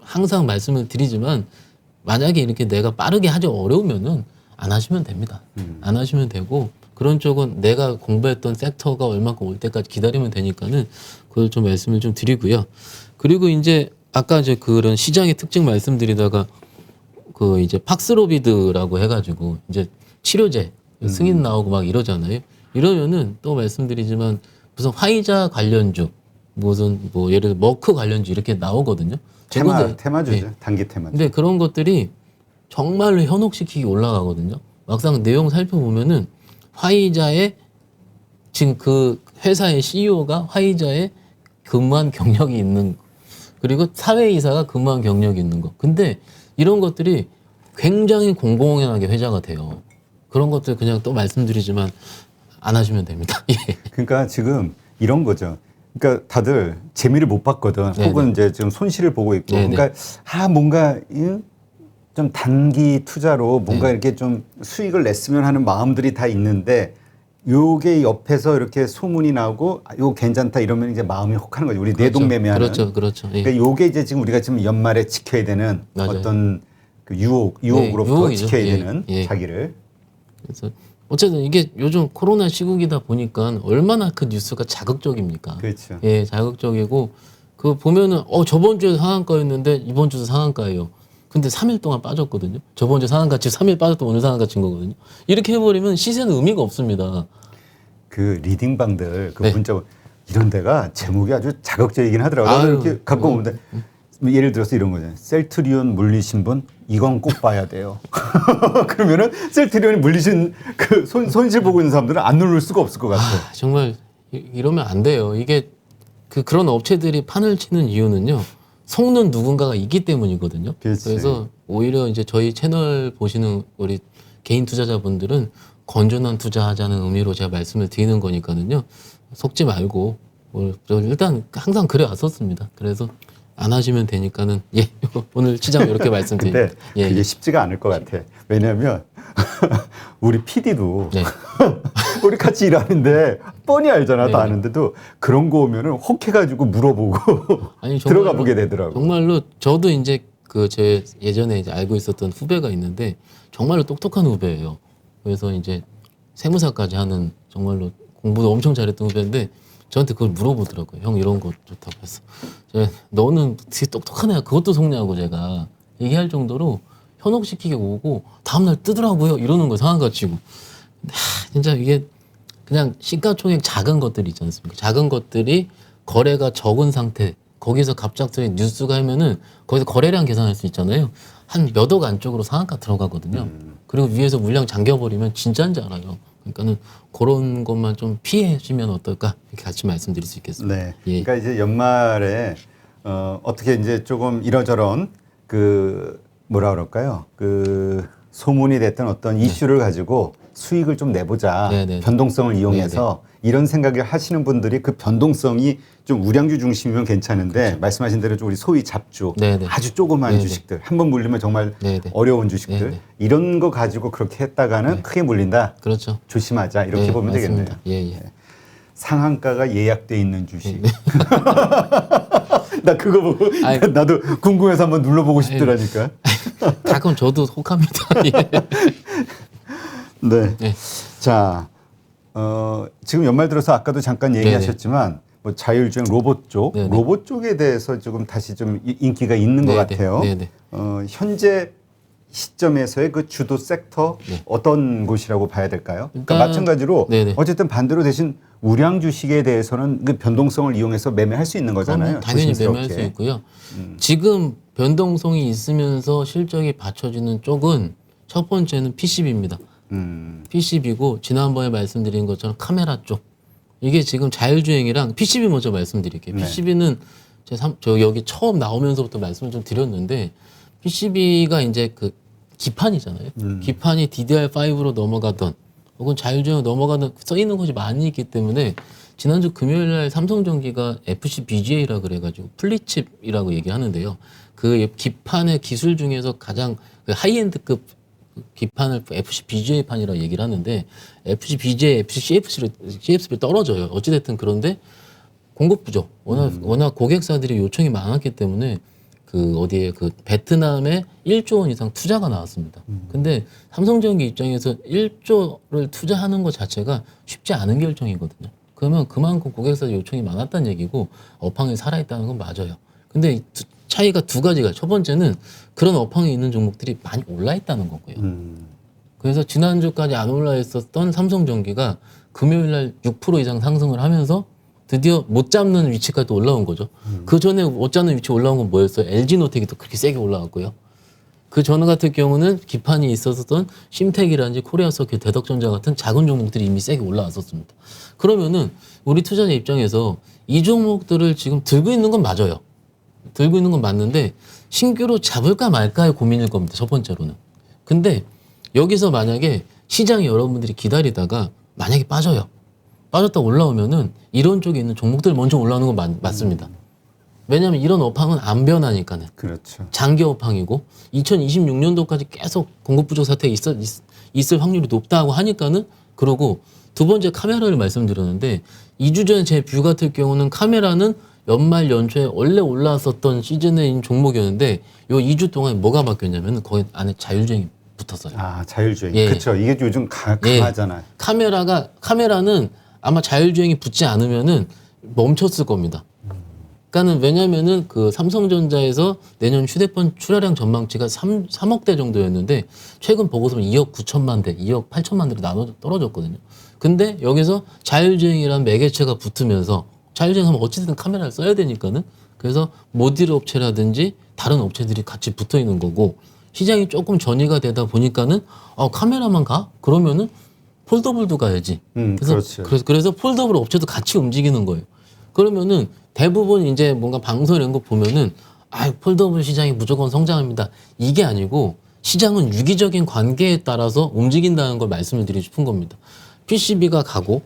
항상 말씀을 드리지만 만약에 이렇게 내가 빠르게 하기 어려우면은 안 하시면 됩니다. 안 하시면 되고 그런 쪽은 내가 공부했던 섹터가 얼마큼 올 때까지 기다리면 되니까는 그걸 좀 말씀을 좀 드리고요. 그리고 이제 아까 이제 그런 시장의 특징 말씀드리다가 그 이제 팍스로비드라고 해가지고 이제 치료제 승인 나오고 막 이러잖아요. 이러면은 또 말씀드리지만 무슨 화이자 관련주 무슨 뭐 예를 들어 머크 관련주 이렇게 나오거든요. 테마주죠. 네. 단기 테마주. 근데 그런 것들이 정말로 현혹시키기 올라가거든요. 막상 내용 살펴보면은 화이자의 지금 그 회사의 CEO가 화이자에 근무한 경력이 있는 그리고 사회이사가 근무한 경력이 있는 거. 근데 이런 것들이 굉장히 공공연하게 회자가 돼요. 그런 것들 그냥 또 말씀드리지만 안 하시면 됩니다. 예. 그러니까 지금 이런 거죠. 그러니까 다들 재미를 못 봤거든. 네네. 혹은 이제 지금 손실을 보고 있고. 네네. 그러니까 뭔가 좀 단기 투자로 뭔가 네. 이렇게 좀 수익을 냈으면 하는 마음들이 다 있는데 요게 옆에서 이렇게 소문이 나고 요거 괜찮다 이러면 이제 마음이 혹하는 거죠. 우리 내동매매하는. 그렇죠. 예. 그러니까 요게 이제 지금 우리가 지금 연말에 지켜야 되는 맞아요. 어떤 그 유혹으로부터 유혹이죠. 지켜야 예, 되는 예. 자기를. 그래서 어쨌든 이게 요즘 코로나 시국이다 보니까 얼마나 그 뉴스가 자극적입니까? 그렇죠. 예, 자극적이고 그 보면은 저번 주에 상한가였는데 이번 주도 상한가예요. 근데 3일 동안 빠졌거든요. 저번 주 상한가치 3일 빠졌던 오늘 상한가치인 거거든요. 이렇게 해버리면 시세는 의미가 없습니다. 그 리딩방들 그 네. 문자 이런 데가 제목이 아주 자극적이긴 하더라고요. 아유, 이렇게 갖고 오는데 예를 들어서 이런 거잖아요. 셀트리온 물리신 분 이건 꼭 봐야 돼요. 그러면은 셀트리온이 물리신 그 손실 보고 있는 사람들은 안 누를 수가 없을 것 같아요. 정말 이러면 안 돼요. 이게 그런 업체들이 판을 치는 이유는요. 속는 누군가가 있기 때문이거든요. 그렇지. 그래서 오히려 이제 저희 채널 보시는 우리 개인 투자자분들은 건전한 투자하자는 의미로 제가 말씀을 드리는 거니까는요. 속지 말고 일단 항상 그래 왔었습니다. 그래서 안 하시면 되니까는 예 오늘 시장 이렇게 말씀드립니다. 근데 예, 그게 예. 쉽지가 않을 것 같아. 왜냐하면 우리 PD도 네. 우리 같이 일하는데 뻔히 알잖아. 다 네. 아는데도 그런 거 오면은 혹해가지고 물어보고 아니, 들어가 보게 되더라고. 정말로 저도 이제 제 예전에 이제 알고 있었던 후배가 있는데 정말로 똑똑한 후배예요. 그래서 이제 세무사까지 하는 정말로 공부도 엄청 잘했던 후배인데 저한테 그걸 물어보더라고요. 형 이런 거 좋다고 해서 너는 되게 똑똑한 애야. 그것도 속냐고 제가 얘기할 정도로 현혹시키게 오고 다음날 뜨더라고요. 이러는 거 상한가치고. 진짜 이게 그냥 시가총액 작은 것들이 있지 않습니까? 작은 것들이 거래가 적은 상태 거기서 갑작스레 뉴스가 하면은 거기서 거래량 계산할 수 있잖아요. 한 몇 억 안쪽으로 상한가 들어가거든요. 그리고 위에서 물량 잠겨버리면 진짜인지 알아요. 그러니까는 그런 것만 좀 피해주면 어떨까 이렇게 같이 말씀드릴 수 있겠습니다. 네. 예. 그러니까 이제 연말에 어떻게 이제 조금 이러저런 그 뭐라 그럴까요? 그 소문이 됐던 어떤 이슈를 가지고 수익을 좀 내보자. 네네. 변동성을 이용해서 이런 생각을 하시는 분들이 그 변동성이 좀 우량주 중심이면 괜찮은데 말씀하신 대로 좀 우리 소위 잡주 네네. 아주 조그만 네네. 주식들 한 번 물리면 정말 네네. 어려운 주식들 네네. 이런 거 가지고 그렇게 했다가는 크게 물린다. 그렇죠. 조심하자 이렇게 네, 보면 맞습니다. 되겠네요. 예, 예. 상한가가 예약돼 있는 주식. 나 그거 보고 아이, 나도 궁금해서 한번 눌러보고 싶더라니까. 가끔 저도 혹합니다. 예. 네. 네. 자, 지금 연말 들어서 아까도 잠깐 얘기하셨지만 뭐 자율주행 로봇 쪽, 네네. 로봇 쪽에 대해서 조금 다시 좀 인기가 있는 것 네네. 같아요. 네네. 현재 시점에서의 그 주도 섹터 네. 어떤 곳이라고 봐야 될까요? 그러니까 일단- 마찬가지로 네네. 어쨌든 반대로 대신 우량 주식에 대해서는 그 변동성을 이용해서 매매할 수 있는 거잖아요. 그러면 당연히 조심스럽게. 매매할 수 있고요. 지금 변동성이 있으면서 실적이 받쳐지는 쪽은 첫 번째는 PCB입니다. PCB고 지난번에 말씀드린 것처럼 카메라 쪽. 이게 지금 자율주행이랑 PCB 먼저 말씀드릴게요. 네. PCB는 저 여기 처음 나오면서부터 말씀을 좀 드렸는데 PCB가 이제 그 기판이잖아요. 기판이 DDR5로 넘어가던 혹은 자율주행으로 넘어가던 써 있는 것이 많이 있기 때문에 지난주 금요일 날 삼성전기가 FC-BGA라 그래가지고 플리칩이라고 얘기하는데요. 그 기판의 기술 중에서 가장 그 하이엔드급 기판을 FC-BGA 판이라고 얘기를 하는데 FC-BGA, FC-CFC를 떨어져요. 어찌됐든 그런데 공급 부족. 워낙 고객사들이 요청이 많았기 때문에 그 어디에 그 베트남에 1조 원 이상 투자가 나왔습니다. 근데 삼성전기 입장에서 1조를 투자하는 것 자체가 쉽지 않은 결정이거든요. 그러면 그만큼 고객사 요청이 많았다는 얘기고 업황이 살아있다는 건 맞아요. 근데 차이가 두 가지가 첫 번째는 그런 업황에 있는 종목들이 많이 올라있다는 거고요. 그래서 지난주까지 안 올라 있었던 삼성전기가 금요일 날 6% 이상 상승을 하면서 드디어 못 잡는 위치까지 또 올라온 거죠. 그 전에 못 잡는 위치 올라온 건 뭐였어요? LG노텍이 또 그렇게 세게 올라왔고요. 그 전 같은 경우는 기판이 있었던 심텍이라든지 코리아서킷, 대덕전자 같은 작은 종목들이 이미 세게 올라왔었습니다. 그러면은 우리 투자자 입장에서 이 종목들을 지금 들고 있는 건 맞아요. 들고 있는 건 맞는데 신규로 잡을까 말까의 고민일 겁니다. 첫 번째로는. 근데 여기서 만약에 시장에 여러분들이 기다리다가 만약에 빠져요. 빠졌다 올라오면은 이런 쪽에 있는 종목들 먼저 올라오는 건 맞습니다. 왜냐하면 이런 업황은 안 변하니까는. 그렇죠. 장기 업황이고 2026년도까지 계속 공급 부족 사태가 있을 확률이 높다고 하니까는 그러고 두 번째 카메라를 말씀드렸는데 2주 전에 제 뷰 같은 경우는 카메라는 연말 연초에 원래 올라왔었던 시즌에 있는 종목이었는데 요 2주 동안 뭐가 바뀌었냐면 거기 안에 자율주행이 붙었어요. 아, 자율주행. 예. 그렇죠. 이게 요즘 강하잖아요. 카메라는 아마 자율주행이 붙지 않으면은 멈췄을 겁니다. 그러니까는 왜냐면은 그 삼성전자에서 내년 휴대폰 출하량 전망치가 3억 대 정도였는데 최근 보고서는 2억 9천만 대, 2억 8천만 대로 떨어졌거든요. 근데 여기서 자율주행이라는 매개체가 붙으면서 자율주행하면 어찌됐든 카메라를 써야 되니까는 그래서 모듈 업체라든지 다른 업체들이 같이 붙어 있는 거고 시장이 조금 전이가 되다 보니까는 카메라만 가? 그러면은 폴더블도 가야지. 그렇죠. 그래서 폴더블 업체도 같이 움직이는 거예요. 그러면은 대부분 이제 뭔가 방송 이런 거 보면은 폴더블 시장이 무조건 성장합니다. 이게 아니고 시장은 유기적인 관계에 따라서 움직인다는 걸 말씀을 드리고 싶은 겁니다. PCB가 가고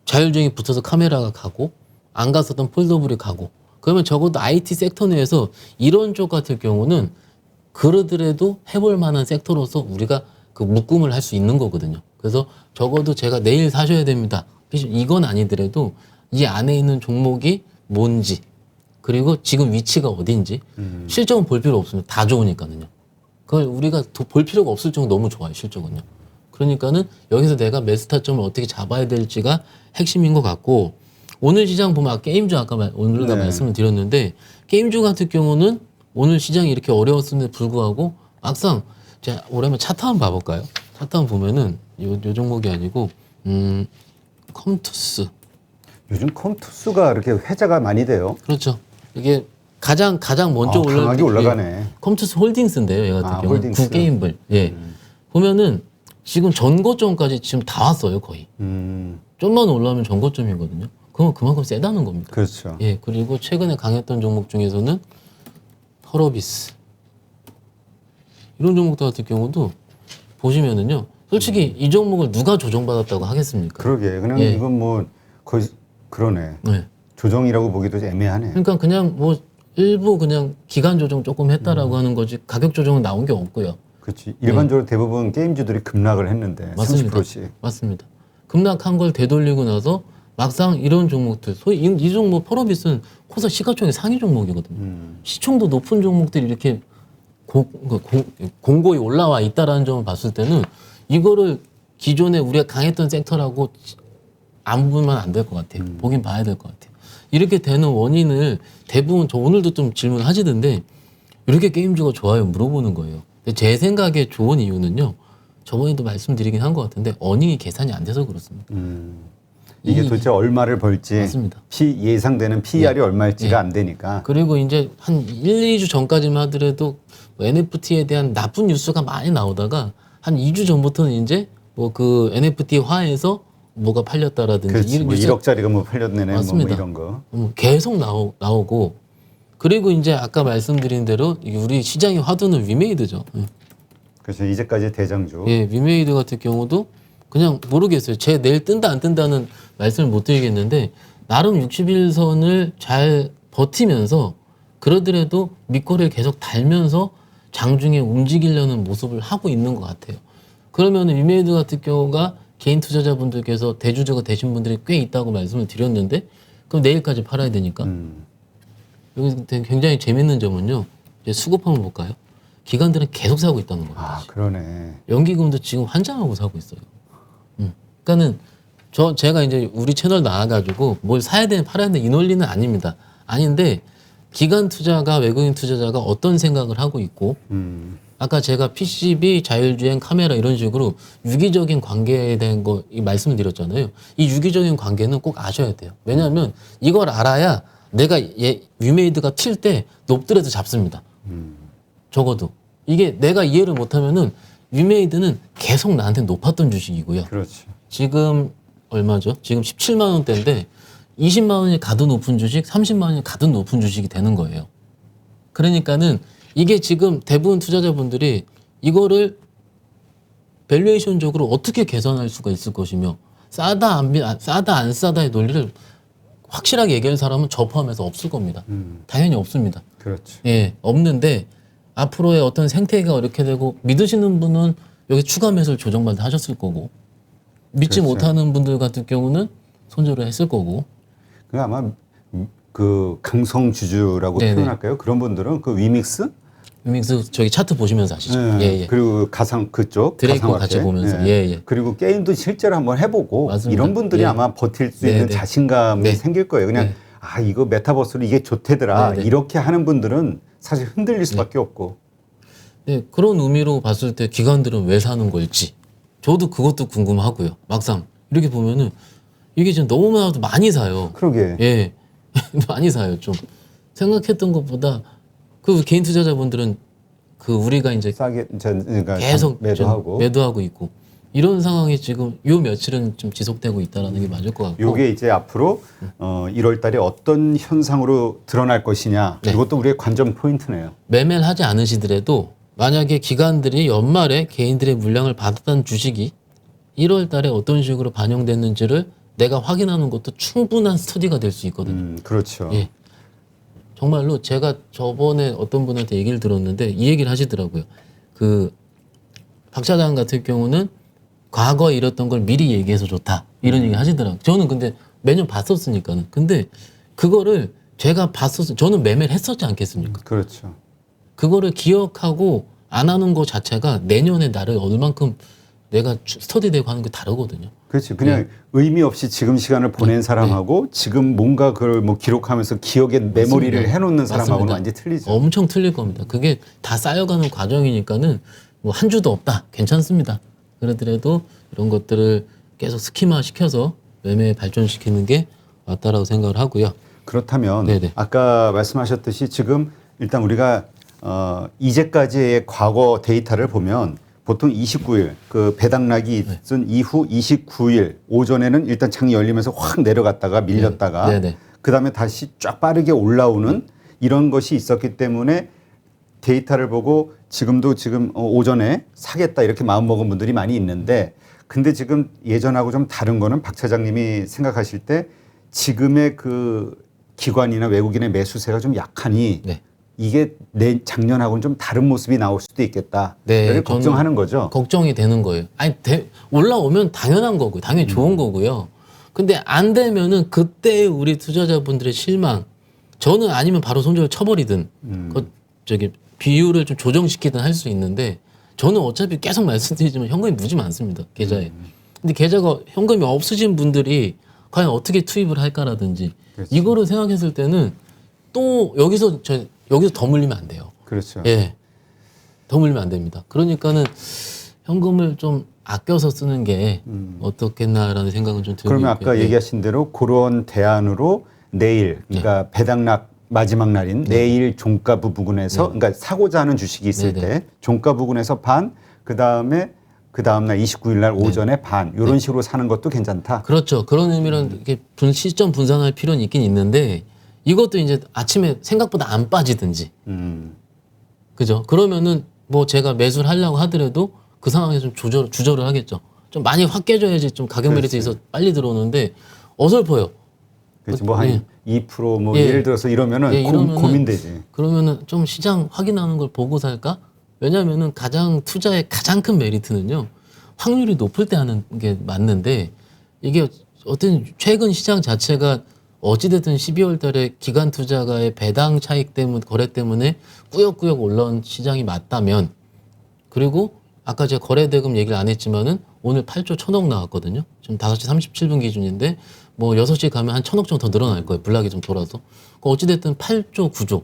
자율주행이 붙어서 카메라가 가고 안 갔었던 폴더블이 가고 그러면 적어도 IT 섹터 내에서 이런 쪽 같은 경우는 그러더라도 해볼 만한 섹터로서 우리가 그 묶음을 할 수 있는 거거든요. 그래서 적어도 제가 내일 사셔야 됩니다. 이건 아니더라도 이 안에 있는 종목이 뭔지 그리고 지금 위치가 어딘지 실적은 볼 필요 없습니다. 다 좋으니까는요. 그걸 우리가 볼 필요가 없을 정도 너무 좋아요. 실적은요. 그러니까는 여기서 내가 매수 타점을 어떻게 잡아야 될지가 핵심인 것 같고 오늘 시장 보면 게임주 오늘 말씀을 드렸는데 게임주 같은 경우는 오늘 시장이 이렇게 어려웠음에도 불구하고 막상 자 오랜만에 차트 한번 봐볼까요? 차트 한번 보면은 요 종목이 아니고 컴투스 요즘 컴투스가 이렇게 회자가 많이 돼요. 그렇죠. 이게 가장 먼저 강하게 올라가네. 컴투스 홀딩스인데요. 얘 같은 경우는 홀딩스. 구게임블. 예. 보면은 지금 전고점까지 지금 다 왔어요, 거의. 좀만 올라오면 전고점이거든요. 그건 그만큼 세다는 겁니다. 그렇죠. 예. 그리고 최근에 강했던 종목 중에서는 펄어비스 이런 종목들 같은 경우도 보시면은요. 솔직히 이 종목을 누가 조정받았다고 하겠습니까? 그러게. 그냥 예. 이건 뭐 거의 그러네. 네. 조정이라고 보기도 애매하네. 그러니까 그냥 뭐 일부 그냥 기간 조정 조금 했다라고 하는 거지 가격 조정은 나온 게 없고요. 그렇지. 일반적으로 대부분 게임주들이 급락을 했는데 맞습니다. 30%씩. 맞습니다. 급락한 걸 되돌리고 나서 막상 이런 종목들, 소위 이 종목 펄어비스는 코스닥 시가총액 상위 종목이거든요. 시총도 높은 종목들이 이렇게 공고히 올라와 있다라는 점을 봤을 때는 이거를 기존에 우리가 강했던 섹터라고 안 보면 안 될 것 같아요. 보긴 봐야 될 것 같아요. 이렇게 되는 원인을 대부분 저 오늘도 좀 질문하시던데 이렇게 게임주가 좋아요 물어보는 거예요. 근데 제 생각에 좋은 이유는요. 저번에도 말씀드리긴 한 것 같은데 어닝이 계산이 안 돼서 그렇습니다. 이게 도대체 얼마를 벌지 맞습니다. 예상되는 PER이 얼마일지가 안 되니까. 그리고 이제 한 1, 2주 전까지만 하더라도 뭐 NFT에 대한 나쁜 뉴스가 많이 나오다가 한 2주 전부터는 이제 뭐 그 NFT화해서 뭐가 팔렸다라든지 그렇지. 뭐 뉴스 1억짜리가 뭐 팔렸네. 뭐 맞습니다. 이런 거. 계속 나오고 그리고 이제 아까 말씀드린 대로 이게 우리 시장의 화두는 위메이드죠. 그래서 이제까지 대장주. 예, 위메이드 같은 경우도 그냥 모르겠어요. 제 내일 뜬다 안 뜬다는 말씀을 못 드리겠는데 나름 60일선을 잘 버티면서 그러더라도 밑거리를 계속 달면서 장중에 움직이려는 모습을 하고 있는 것 같아요. 그러면 위메이드 같은 경우가 개인 투자자분들께서 대주주가 되신 분들이 꽤 있다고 말씀을 드렸는데 그럼 내일까지 팔아야 되니까 여기 굉장히 재밌는 점은요. 이제 수급 한번 볼까요? 기관들은 계속 사고 있다는 거예요. 아, 그러네. 연기금도 지금 환장하고 사고 있어요. 그러니까는 제가 이제 우리 채널 나와가지고 뭘 사야 되는 팔아야 되는 이 논리는 아닙니다. 아닌데 기관 투자가 외국인 투자자가 어떤 생각을 하고 있고 아까 제가 PCB, 자율주행, 카메라 이런 식으로 유기적인 관계에 대한 거 말씀을 드렸잖아요. 이 유기적인 관계는 꼭 아셔야 돼요. 왜냐하면 이걸 알아야 내가 위메이드가 튈 때 높더라도 잡습니다. 적어도 이게 내가 이해를 못하면은 위메이드는 계속 나한테 높았던 주식이고요. 그렇지. 지금 얼마죠? 지금 17만 원대인데 20만 원이 가도 높은 주식, 30만 원이 가도 높은 주식이 되는 거예요. 그러니까는 이게 지금 대부분 투자자분들이 이거를 밸류에이션적으로 어떻게 개선할 수가 있을 것이며 싸다 안 싸다의 논리를 확실하게 얘기할 사람은 저 포함해서 없을 겁니다. 당연히 없습니다. 그렇지. 예, 없는데 앞으로의 어떤 생태계가 이렇게 되고 믿으시는 분은 여기 추가 매수를 조정받아 하셨을 거고 믿지 그렇죠. 못하는 분들 같은 경우는 손절을 했을 거고 그 아마 그 강성 주주라고 네네. 표현할까요? 그런 분들은 그 위믹스, 위믹스 저기 차트 보시면서 아시죠? 네. 예, 예. 그리고 가상 그쪽 드레이크 가상화폐. 같이 보면서 네. 예, 예. 그리고 게임도 실제로 한번 해보고 맞습니다. 이런 분들이 예. 아마 버틸 수 네, 있는 네. 자신감이 네. 생길 거예요. 그냥 네. 아 이거 메타버스로 이게 좋대더라 네, 네. 이렇게 하는 분들은 사실 흔들릴 수밖에 없고. 네, 그런 의미로 봤을 때 기관들은 왜 사는 걸지 저도 그것도 궁금하고요. 막상 이렇게 보면은 이게 지금 너무나도 많이 사요. 그러게. 예, 많이 사요. 좀 생각했던 것보다 그 개인 투자자분들은 그 우리가 이제 싸게 그러니까 계속 매도하고. 좀 매도하고 있고 이런 상황이 지금 요 며칠은 좀 지속되고 있다라는 게 맞을 것 같고. 요게 이제 앞으로 1월 달에 어떤 현상으로 드러날 것이냐. 네. 이것도 우리의 관전 포인트네요. 매매를 하지 않으시더라도 만약에 기관들이 연말에 개인들의 물량을 받았던 주식이 1월 달에 어떤 식으로 반영됐는지를 내가 확인하는 것도 충분한 스터디가 될 수 있거든요. 그렇죠. 예. 정말로 제가 저번에 어떤 분한테 얘기를 들었는데 이 얘기를 하시더라고요. 그 박 차장 같은 경우는 과거에 이랬던 걸 미리 얘기해서 좋다. 이런 얘기 하시더라고요. 저는 근데 매년 봤었으니까는. 근데 그거를 제가 저는 매매를 했었지 않겠습니까? 그렇죠. 그거를 기억하고 안 하는 것 자체가 내년에 나를 얼만큼 내가 스터디되고 하는 게 다르거든요. 그렇지. 그냥 의미 없이 지금 시간을 보낸 사람하고 지금 뭔가 그걸 뭐 기록하면서 기억에 메모리를 맞습니다. 해놓는 사람하고는 맞습니다. 완전히 틀리죠. 엄청 틀릴 겁니다. 그게 다 쌓여가는 과정이니까는 뭐 한 주도 없다. 괜찮습니다. 그러더라도 이런 것들을 계속 스키마 시켜서 매매에 발전시키는 게 맞다라고 생각을 하고요. 그렇다면 네네. 아까 말씀하셨듯이 지금 일단 우리가 이제까지의 과거 데이터를 보면 보통 29일 그 배당락이 있은 이후 29일 오전에는 일단 장이 열리면서 확 내려갔다가 밀렸다가 네네. 그다음에 다시 쫙 빠르게 올라오는 이런 것이 있었기 때문에 데이터를 보고 지금도 지금 오전에 사겠다 이렇게 마음먹은 분들이 많이 있는데 근데 지금 예전하고 좀 다른 거는 박 차장님이 생각하실 때 지금의 그 기관이나 외국인의 매수세가 좀 약하니 네. 이게 내 작년하고는 좀 다른 모습이 나올 수도 있겠다. 네, 이를 걱정하는 거죠. 걱정이 되는 거예요. 아니 올라오면 당연한 거고요. 당연히 좋은 거고요. 근데 안 되면은 그때 우리 투자자분들의 실망. 저는 아니면 바로 손절을 쳐버리든 저기 비율을 좀 조정시키든 할 수 있는데 저는 어차피 계속 말씀드리지만 현금이 무지 많습니다. 계좌에. 근데 계좌가 현금이 없으신 분들이 과연 어떻게 투입을 할까라든지 그렇죠. 이거를 생각했을 때는 또 여기서 더 물리면 안 돼요. 그렇죠. 예. 더 물리면 안 됩니다. 그러니까는 현금을 좀 아껴서 쓰는 게 어떻겠나라는 생각은 좀 들고요. 그러면 아까 얘기하신 대로 그런 대안으로 내일 그러니까 배당락 마지막 날인 내일 종가 부분에서 그러니까 사고자 하는 주식이 있을 때 종가 부분에서 반 그다음에 그 다음날 29일 날 오전에 반 이런 식으로 사는 것도 괜찮다. 그렇죠. 그런 의미로는 이렇게 시점 분산할 필요는 있긴 있는데 이것도 이제 아침에 생각보다 안 빠지든지 그죠? 그러면은 뭐 제가 매수를 하려고 하더라도 그 상황에서 좀 주저를 하겠죠. 좀 많이 확 깨져야지 좀 가격 메리트 있어 빨리 들어오는데 어설퍼요. 그렇지 뭐한 2%뭐 예. 예를 들어서 이러면은 고민되지. 그러면은 좀 시장 확인하는 걸 보고 살까? 왜냐면은 투자의 가장 큰 메리트는요. 확률이 높을 때 하는 게 맞는데 이게 어떤 최근 시장 자체가 어찌됐든 12월 달에 기관 투자가의 배당 차익 때문에 거래 때문에 꾸역꾸역 올라온 시장이 맞다면 그리고 아까 제가 거래대금 얘기를 안 했지만은 오늘 8조 1,000억 나왔거든요. 지금 5시 37분 기준인데 뭐 6시 가면 한 1,000억 정도 더 늘어날 거예요. 블락이 좀 돌아서. 어찌됐든 8조 9조.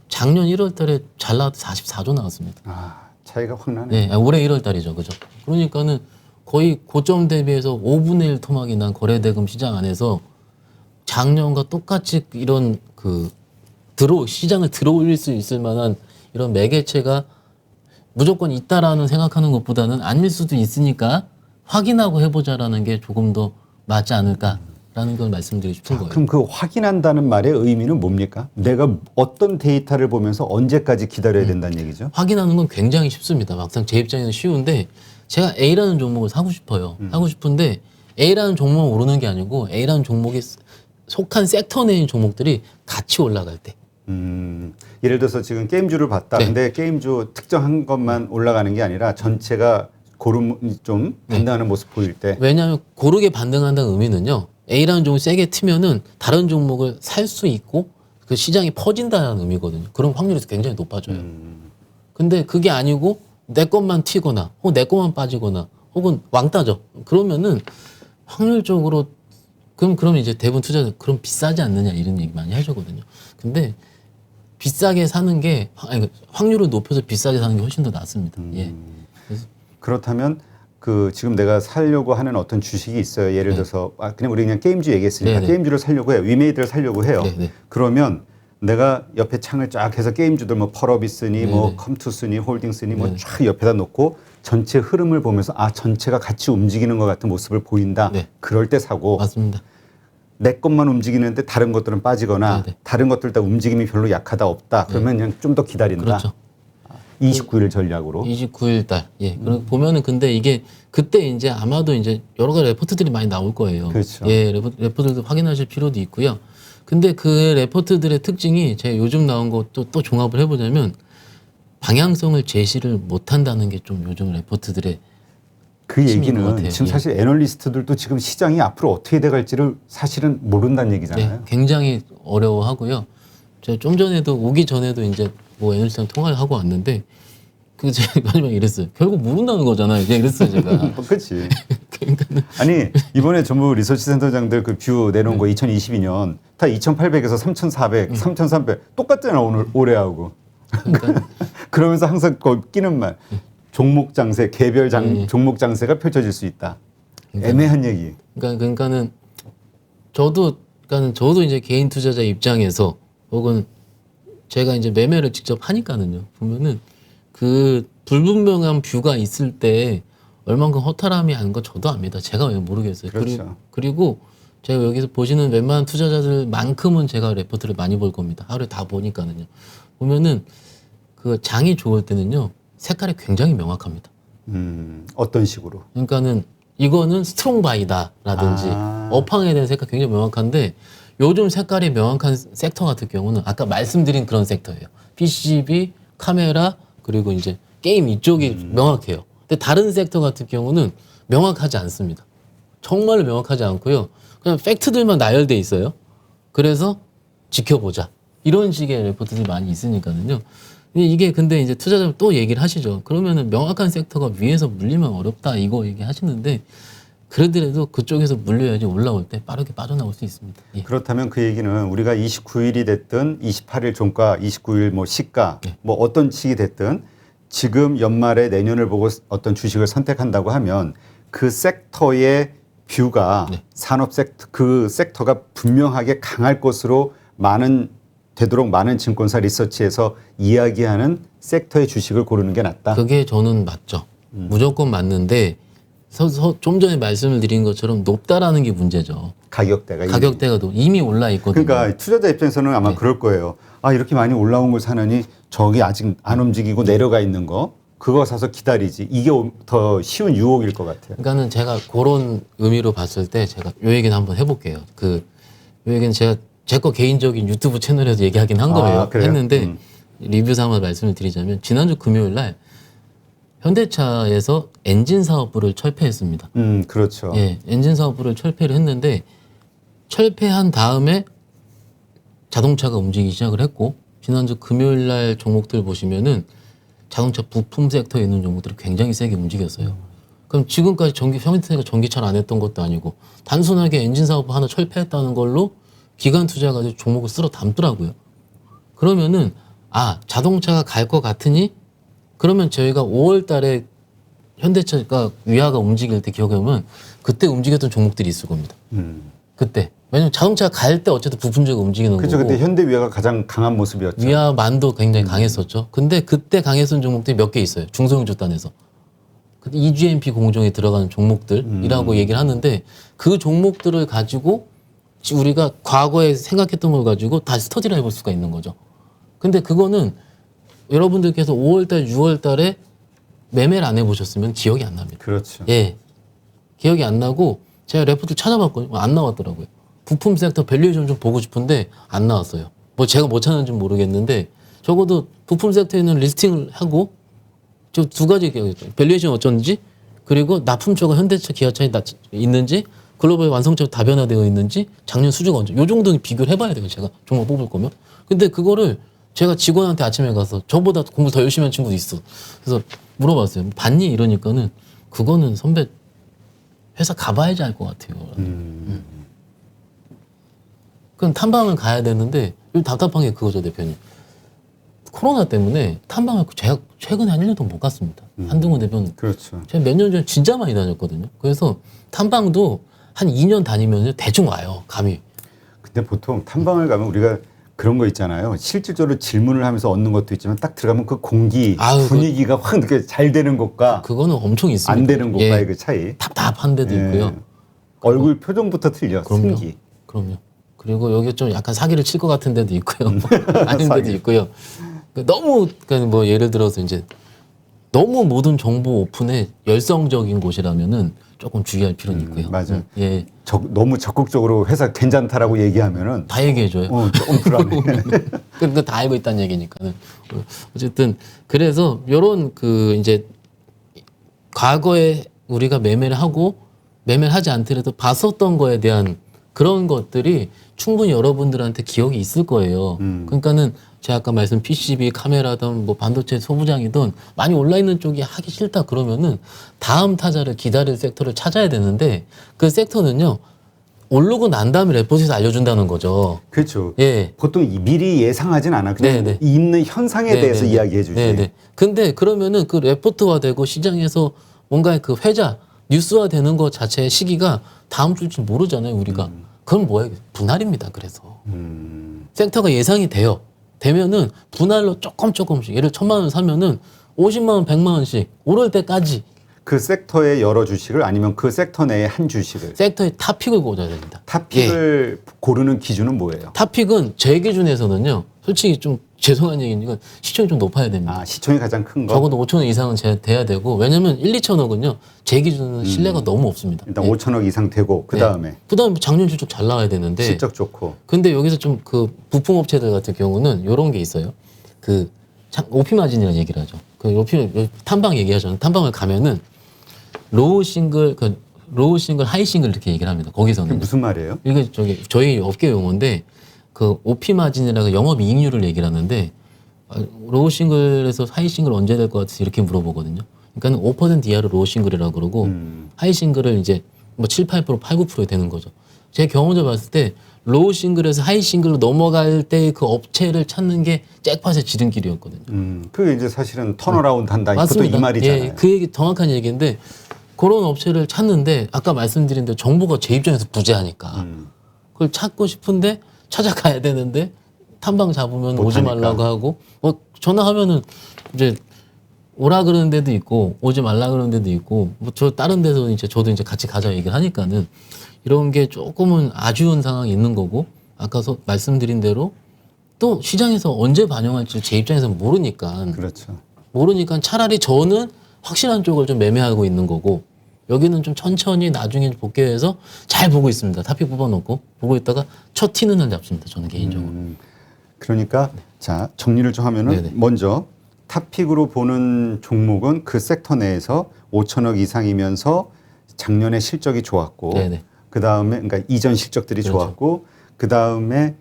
작년 1월 달에 잘 나왔을 때 44조 나왔습니다. 아, 차이가 확 나네. 네, 올해 1월 달이죠. 그죠? 그러니까는 거의 고점 대비해서 5분의 1 토막이 난 거래대금 시장 안에서 작년과 똑같이 이런 시장을 들어올릴 수 있을 만한 이런 매개체가 무조건 있다라는 생각하는 것보다는 아닐 수도 있으니까 확인하고 해보자라는 게 조금 더 맞지 않을까라는 걸 말씀드리고 싶은 거예요. 그럼 그 확인한다는 말의 의미는 뭡니까? 내가 어떤 데이터를 보면서 언제까지 기다려야 된다는 얘기죠? 확인하는 건 굉장히 쉽습니다. 막상 제 입장에는 쉬운데 제가 A라는 종목을 사고 싶어요. 사고 싶은데 A라는 종목만 오르는 게 아니고 A라는 종목이 속한 섹터 내인 종목들이 같이 올라갈 때. 예를 들어서 지금 게임주를 봤다. 네. 근데 게임주 특정한 것만 올라가는 게 아니라 전체가 좀 반등하는 모습 보일 때. 왜냐하면 고르게 반등한다는 의미는요. A라는 종목이 세게 트면은 다른 종목을 살 수 있고 그 시장이 퍼진다는 의미거든요. 그런 확률이 굉장히 높아져요. 근데 그게 아니고 내 것만 튀거나 혹은 내 것만 빠지거나 혹은 왕따죠. 그러면은 확률적으로 그럼 이제 대부분 투자자 그럼 비싸지 않느냐 이런 얘기 많이 해주거든요. 근데 비싸게 사는 게 확률을 높여서 비싸게 사는 게 훨씬 더 낫습니다. 예. 그렇다면 지금 내가 살려고 하는 어떤 주식이 있어요. 예를 들어서 그냥 우리 그냥 게임주 얘기했으니까 네네. 게임주를 살려고 해요. 위메이드를 살려고 해요. 네네. 그러면 내가 옆에 창을 쫙 해서 게임주들 뭐 펄업이 쓰니 뭐 컴투 쓰니 홀딩 쓰니 뭐 쫙 옆에다 놓고 전체 흐름을 보면서 전체가 같이 움직이는 것 같은 모습을 보인다. 네. 그럴 때 사고 맞습니다. 내 것만 움직이는데 다른 것들은 빠지거나 네네. 다른 것들 다 움직임이 별로 약하다 없다. 그러면 그냥 좀 더 기다린다. 그렇죠. 29일 전략으로. 29일 달. 예. 그리고 보면은 근데 이게 그때 이제 아마도 이제 여러 가지 레포트들이 많이 나올 거예요. 그렇죠. 예. 레포트들도 확인하실 필요도 있고요. 근데 그 레포트들의 특징이 제가 요즘 나온 것도 또 종합을 해보자면 방향성을 제시를 못 한다는 게 좀 요즘 레포트들의 그 핵심인 것 얘기는 같아요. 지금 예. 사실 애널리스트들도 지금 시장이 앞으로 어떻게 돼갈지를 사실은 모른다는 얘기잖아요. 네, 굉장히 어려워하고요. 제가 좀 전에도 오기 전에도 이제 뭐 애널리스트랑 통화를 하고 왔는데 제가 마지막에 이랬어요. 결국 모른다는 거잖아요. 이제 이랬어요 제가. 그렇지. 아니 이번에 전부 리서치 센터장들 그 뷰 내놓은 거 2022년 다 2,800에서 3,400, 3,300 똑같잖아 올해하고. 그러면서 항상 끼는 말 종목 장세, 개별 종목 장세가 펼쳐질 수 있다. 애매한 얘기. 그러니까는 저도 그러니까 저도 이제 개인 투자자 입장에서 혹은 제가 이제 매매를 직접 하니까는요. 보면은 그 불분명한 뷰가 있을 때 얼만큼 허탈함이 하는 건 저도 압니다. 제가 왜 모르겠어요. 그렇죠. 그리고 제가 여기서 보시는 웬만한 투자자들만큼은 제가 레포트를 많이 볼 겁니다. 하루에 다 보니까는요. 보면은 그 장이 좋을 때는요. 색깔이 굉장히 명확합니다. 어떤 식으로? 그러니까는 이거는 스트롱 바이다라든지 업황에 대한 색깔 굉장히 명확한데 요즘 색깔이 명확한 섹터 같은 경우는 아까 말씀드린 그런 섹터예요. PCB, 카메라 그리고 이제 게임 이쪽이 명확해요. 근데 다른 섹터 같은 경우는 명확하지 않습니다. 정말로 명확하지 않고요. 그냥 팩트들만 나열돼 있어요. 그래서 지켜보자. 이런 식의 레포트들이 많이 있으니까는요. 근데 이제 투자자분 또 얘기를 하시죠. 그러면은 명확한 섹터가 위에서 물리면 어렵다 이거 얘기하시는데 그러더라도 그쪽에서 물려야지 올라올 때 빠르게 빠져나올 수 있습니다. 예. 그렇다면 그 얘기는 우리가 29일이 됐든 28일 종가, 29일 뭐 시가, 뭐 어떤 식이 됐든 지금 연말에 내년을 보고 어떤 주식을 선택한다고 하면 그 섹터의 뷰가 산업 섹터, 그 섹터가 분명하게 강할 것으로 되도록 많은 증권사 리서치에서 이야기하는 섹터의 주식을 고르는 게 낫다. 그게 저는 맞죠. 무조건 맞는데 좀 전에 말씀을 드린 것처럼 높다라는 게 문제죠. 가격대가 이미 올라 있거든요. 그러니까 투자자 입장에서는 아마 그럴 거예요. 아 이렇게 많이 올라온 걸 사느니 저기 아직 안 움직이고 내려가 있는 거 그거 사서 기다리지. 이게 더 쉬운 유혹일 것 같아요. 그러니까는 제가 그런 의미로 봤을 때 제가 요 얘기는 한번 해볼게요. 요 얘기는 제가 제 거 개인적인 유튜브 채널에서 얘기하긴 한 거예요. 그래요? 했는데 리뷰 삼아 말씀을 드리자면 지난주 금요일 날 현대차에서 엔진 사업부를 철폐했습니다. 그렇죠. 예, 엔진 사업부를 철폐를 했는데 철폐한 다음에 자동차가 움직이기 시작을 했고 지난주 금요일 날 종목들 보시면은 자동차 부품 섹터에 있는 종목들이 굉장히 세게 움직였어요. 그럼 지금까지 현대차가 전기차를 안 했던 것도 아니고 단순하게 엔진 사업부 하나 철폐했다는 걸로 기관 투자가 종목을 쓸어 담더라고요. 그러면은 자동차가 갈 것 같으니 그러면 저희가 5월 달에 현대차가 위아가 움직일 때 기억해보면 그때 움직였던 종목들이 있을 겁니다. 그때. 왜냐면 자동차가 갈 때 어쨌든 부분적으로 움직이는 그렇죠. 거고. 그때 현대 위아가 가장 강한 모습이었죠. 위아만도 굉장히 강했었죠. 근데 그때 강했던 종목들이 몇 개 있어요. 중소형 주단에서. EGMP 공정에 들어가는 종목들이라고 얘기를 하는데 그 종목들을 가지고 우리가 과거에 생각했던 걸 가지고 다시 스터디를 해볼 수가 있는 거죠. 근데 그거는 여러분들께서 5월달, 6월달에 매매를 안 해보셨으면 기억이 안 납니다. 그렇죠. 예, 기억이 안 나고 제가 레포트 찾아봤거든요. 안 나왔더라고요. 부품 섹터 밸류에이션 좀 보고 싶은데 안 나왔어요. 뭐 제가 못 찾는지 모르겠는데 적어도 부품 섹터에 있는 리스팅을 하고 저 두 가지 밸류에이션 어쩐지 그리고 납품처가 현대차, 기아차에 있는지 글로벌 완성차로 다변화되어 있는지 작년 수주가 언제 요 정도는 비교를 해봐야 돼요. 제가 종목 뽑을 거면. 근데 그거를 제가 직원한테 아침에 가서 저보다 공부 더 열심히 한 친구도 있어. 그래서 물어봤어요. 봤니? 이러니까는 그거는 선배 회사 가봐야지 알 것 같아요. 그럼 탐방을 가야 되는데 요즘 답답한 게 그거죠, 대표님. 코로나 때문에 탐방을 제가 최근에 한 1년 동안 못 갔습니다. 한동훈 대표는. 그렇죠. 제가 몇 년 전에 진짜 많이 다녔거든요. 그래서 탐방도 한 2년 다니면 대충 와요, 감이. 근데 보통 탐방을 가면 우리가 그런 거 있잖아요. 실질적으로 질문을 하면서 얻는 것도 있지만 딱 들어가면 그 공기, 분위기가 확 느껴 잘 되는 것과 그거는 엄청 있습니다. 안 되는 것과의 그 차이. 답답한 데도 있고요. 얼굴 표정부터 틀려. 그럼요. 승기. 그럼요. 그리고 여기 좀 약간 사기를 칠 것 같은 데도 있고요. 아닌 데도 있고요. 너무 그러니까 뭐 예를 들어서 이제 너무 모든 정보 오픈에 열성적인 곳이라면은 조금 주의할 필요는 있고요. 맞아요. 예. 너무 적극적으로 회사 괜찮다라고 얘기하면은 다 얘기해줘요. 조금 불안해. 그러니까 다 알고 있다는 얘기니까는. 어쨌든 그래서 요런 그 이제 과거에 우리가 매매를 하고 매매를 하지 않더라도 봤었던 거에 대한 그런 것들이 충분히 여러분들한테 기억이 있을 거예요. 그러니까는 제가 아까 말씀 PCB, 카메라든 뭐 반도체 소부장이든 많이 올라 있는 쪽이 하기 싫다 그러면은 다음 타자를 기다릴 섹터를 찾아야 되는데 그 섹터는요 오르고 난 다음에 레포트에서 알려준다는 거죠. 그렇죠. 예. 보통 미리 예상하진 않아. 그냥 네네. 있는 현상에 대해서 이야기해 주지. 네네. 근데 그러면은 그 레포트화되고 시장에서 뭔가 그 회자 뉴스화 되는 것 자체의 시기가 다음 주일지 모르잖아요, 우리가. 그건 뭐예요? 분할입니다. 그래서 섹터가 예상이 되면은 분할로 조금씩 예를 1,000만 원 사면은 50만 원, 100만 원씩 오를 때까지 그 섹터의 여러 주식을 아니면 그 섹터 내의 한 주식을 섹터의 탑픽을 고져야 됩니다. 탑픽을 고르는 기준은 뭐예요? 탑픽은 제 기준에서는요. 솔직히 좀 죄송한 얘기니까 시총이 좀 높아야 됩니다. 아, 시총이 가장 큰 거. 적어도 5천 원 이상은 돼야 되고 왜냐면 1, 2천억은요. 제 기준은 신뢰가 너무 없습니다. 일단 5천억 이상 되고 그다음에 그다음에 작년 실적 잘 나와야 되는데 실적 좋고. 근데 여기서 좀 그 부품 업체들 같은 경우는 이런 게 있어요. 그 오피 마진이라는 얘기를 하죠. 그 오피 탐방 얘기하죠. 탐방을 가면은 로우 싱글 하이 싱글 이렇게 얘기를 합니다. 그게 거기서는 무슨 말이에요? 이게 저희 업계 용어인데 그 오피 마진이라고 영업 이익률을 얘기를 하는데 로우 싱글에서 하이 싱글 언제 될 것 같아서 이렇게 물어보거든요. 그러니까 5% 이하로 로우 싱글이라고 그러고 하이 싱글을 이제 뭐 7, 8%, 8, 9%에 되는 거죠. 제 경험을 봤을 때 로우 싱글에서 하이 싱글로 넘어갈 때 그 업체를 찾는 게 잭팟의 지름길이었거든요. 그게 이제 사실은 턴어라운드 한다. 그것도 맞습니다. 이 말이잖아요. 예, 그 얘기 정확한 얘기인데 그런 업체를 찾는데 아까 말씀드린 대로 정보가 제 입장에서 부재하니까 그걸 찾고 싶은데 찾아가야 되는데 탐방 잡으면 오지 못하니까. 말라고 하고 뭐 전화하면은 이제 오라 그러는 데도 있고 오지 말라 그러는 데도 있고 뭐 저 다른 데서 이제 저도 이제 같이 가자 얘기를 하니까는 이런 게 조금은 아쉬운 상황이 있는 거고 아까 말씀드린 대로 또 시장에서 언제 반영할지 제 입장에서는 모르니까 그렇죠. 차라리 저는 확실한 쪽을 좀 매매하고 있는 거고 여기는 좀 천천히 나중에 복귀해서 잘 보고 있습니다. 탑픽 뽑아놓고 보고 있다가 첫 튀는 날 잡습니다. 저는 개인적으로. 그러니까 자 정리를 좀 하면은 네네. 먼저 탑픽으로 보는 종목은 그 섹터 내에서 5천억 이상이면서 작년에 실적이 좋았고 네네. 그 다음에 그러니까 이전 실적들이 그렇죠. 좋았고 그 다음에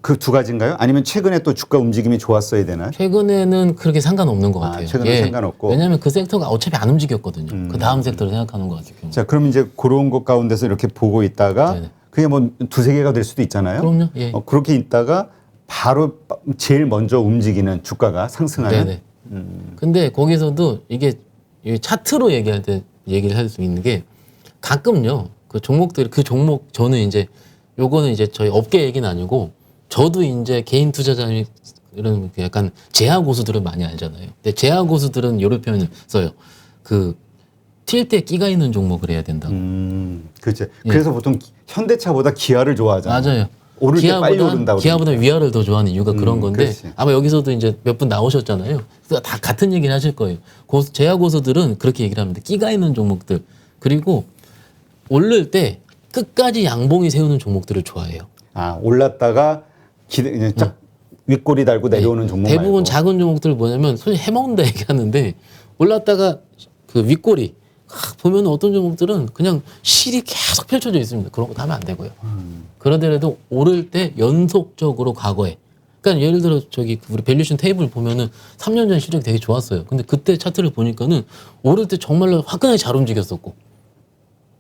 그 두 가지인가요? 아니면 최근에 또 주가 움직임이 좋았어야 되나요? 최근에는 그렇게 상관없는 것 같아요. 최근에 상관없고. 왜냐하면 그 섹터가 어차피 안 움직였거든요. 그 다음 섹터를 생각하는 것 같아요. 자, 그럼 이제 그런 것 가운데서 이렇게 보고 있다가 네네. 그게 뭐 두세 개가 될 수도 있잖아요. 그럼요. 예. 그렇게 있다가 바로 제일 먼저 움직이는 주가가 상승하는. 네네. 근데 거기서도 이게 이 차트로 얘기할 때 얘기를 할 수 있는 게 가끔요. 그 종목들 그 종목 저는 이제 요거는 이제 저희 업계 얘기는 아니고 저도 이제 개인 투자자님 이런 약간 재하 고수들을 많이 알잖아요. 근데 재하 고수들은 이런 표현을 써요. 그 튈 때 끼가 있는 종목을 해야 된다. 그렇죠. 그래서 보통 현대차보다 기아를 좋아하잖아요. 맞아요. 오를 때 빨리 오른다고. 기아보다 위아를 더 좋아하는 이유가 그런 건데 그렇지. 아마 여기서도 이제 몇 분 나오셨잖아요. 그래서 다 같은 얘기를 하실 거예요. 재하 고수들은 그렇게 얘기를 합니다. 끼가 있는 종목들 그리고 오를 때 끝까지 양봉이 세우는 종목들을 좋아해요. 아, 올랐다가 그냥 쫙 윗꼬리 달고 내려오는 종목 대부분 말고. 작은 종목들 뭐냐면 손이 해먹는다 얘기하는데 올랐다가 그 윗꼬리 보면 어떤 종목들은 그냥 실이 계속 펼쳐져 있습니다. 그런 거 하면 안 되고요. 그러더라도 오를 때 연속적으로 과거에 그러니까 예를 들어 저기 우리 밸류션 테이블 보면은 3년 전 실적이 되게 좋았어요. 근데 그때 차트를 보니까는 오를 때 정말로 화끈하게 잘 움직였었고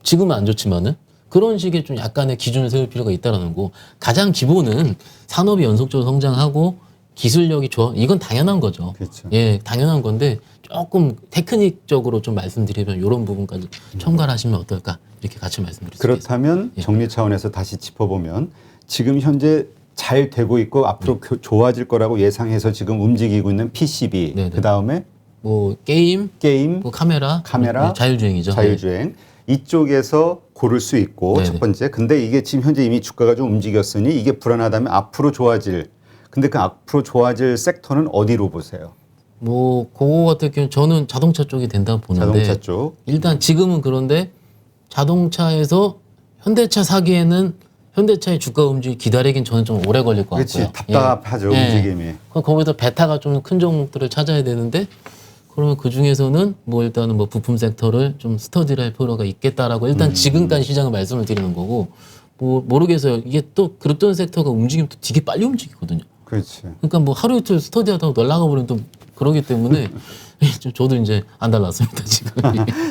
지금은 안 좋지만은 그런 식의 좀 약간의 기준을 세울 필요가 있다라는 거. 가장 기본은 산업이 연속적으로 성장하고 기술력이 좋아. 이건 당연한 거죠. 그렇죠. 예, 당연한 건데 조금 테크닉적으로 좀 말씀드리면 이런 부분까지 첨가를 하시면 어떨까 이렇게 같이 말씀드리겠습니다. 그렇다면 정리 차원에서 다시 짚어보면 지금 현재 잘 되고 있고 앞으로 좋아질 거라고 예상해서 지금 움직이고 있는 PCB, 네네. 그 다음에 뭐 게임, 게임, 뭐 카메라, 카메라, 자율주행이죠. 자율주행 이쪽에서 고를 수 있고 네네. 첫 번째. 근데 이게 지금 현재 이미 주가가 좀 움직였으니 이게 불안하다면 앞으로 좋아질. 근데 그 앞으로 좋아질 섹터는 어디로 보세요? 뭐 그거 같은 경우 저는 자동차 쪽이 된다고 보는데 자동차 쪽. 일단 지금은 그런데 자동차에서 현대차 사기에는 현대차의 주가 움직이 기다리긴 저는 좀 오래 걸릴 것 그렇지. 같고요. 답답하죠, 움직임이. 거기서 베타가 좀 큰 종목들을 찾아야 되는데 그러면 그 중에서는 뭐 일단은 뭐 부품 섹터를 좀 스터디를 할 필요가 있겠다라고 일단 지금까지 시장을 말씀을 드리는 거고 뭐 모르겠어요. 이게 또 그랬던 섹터가 움직이면 또 되게 빨리 움직이거든요. 그렇지. 그러니까 뭐 하루 이틀 스터디하다가 날아가 버리면 또 그러기 때문에 저도 이제 안 달랐습니다 지금.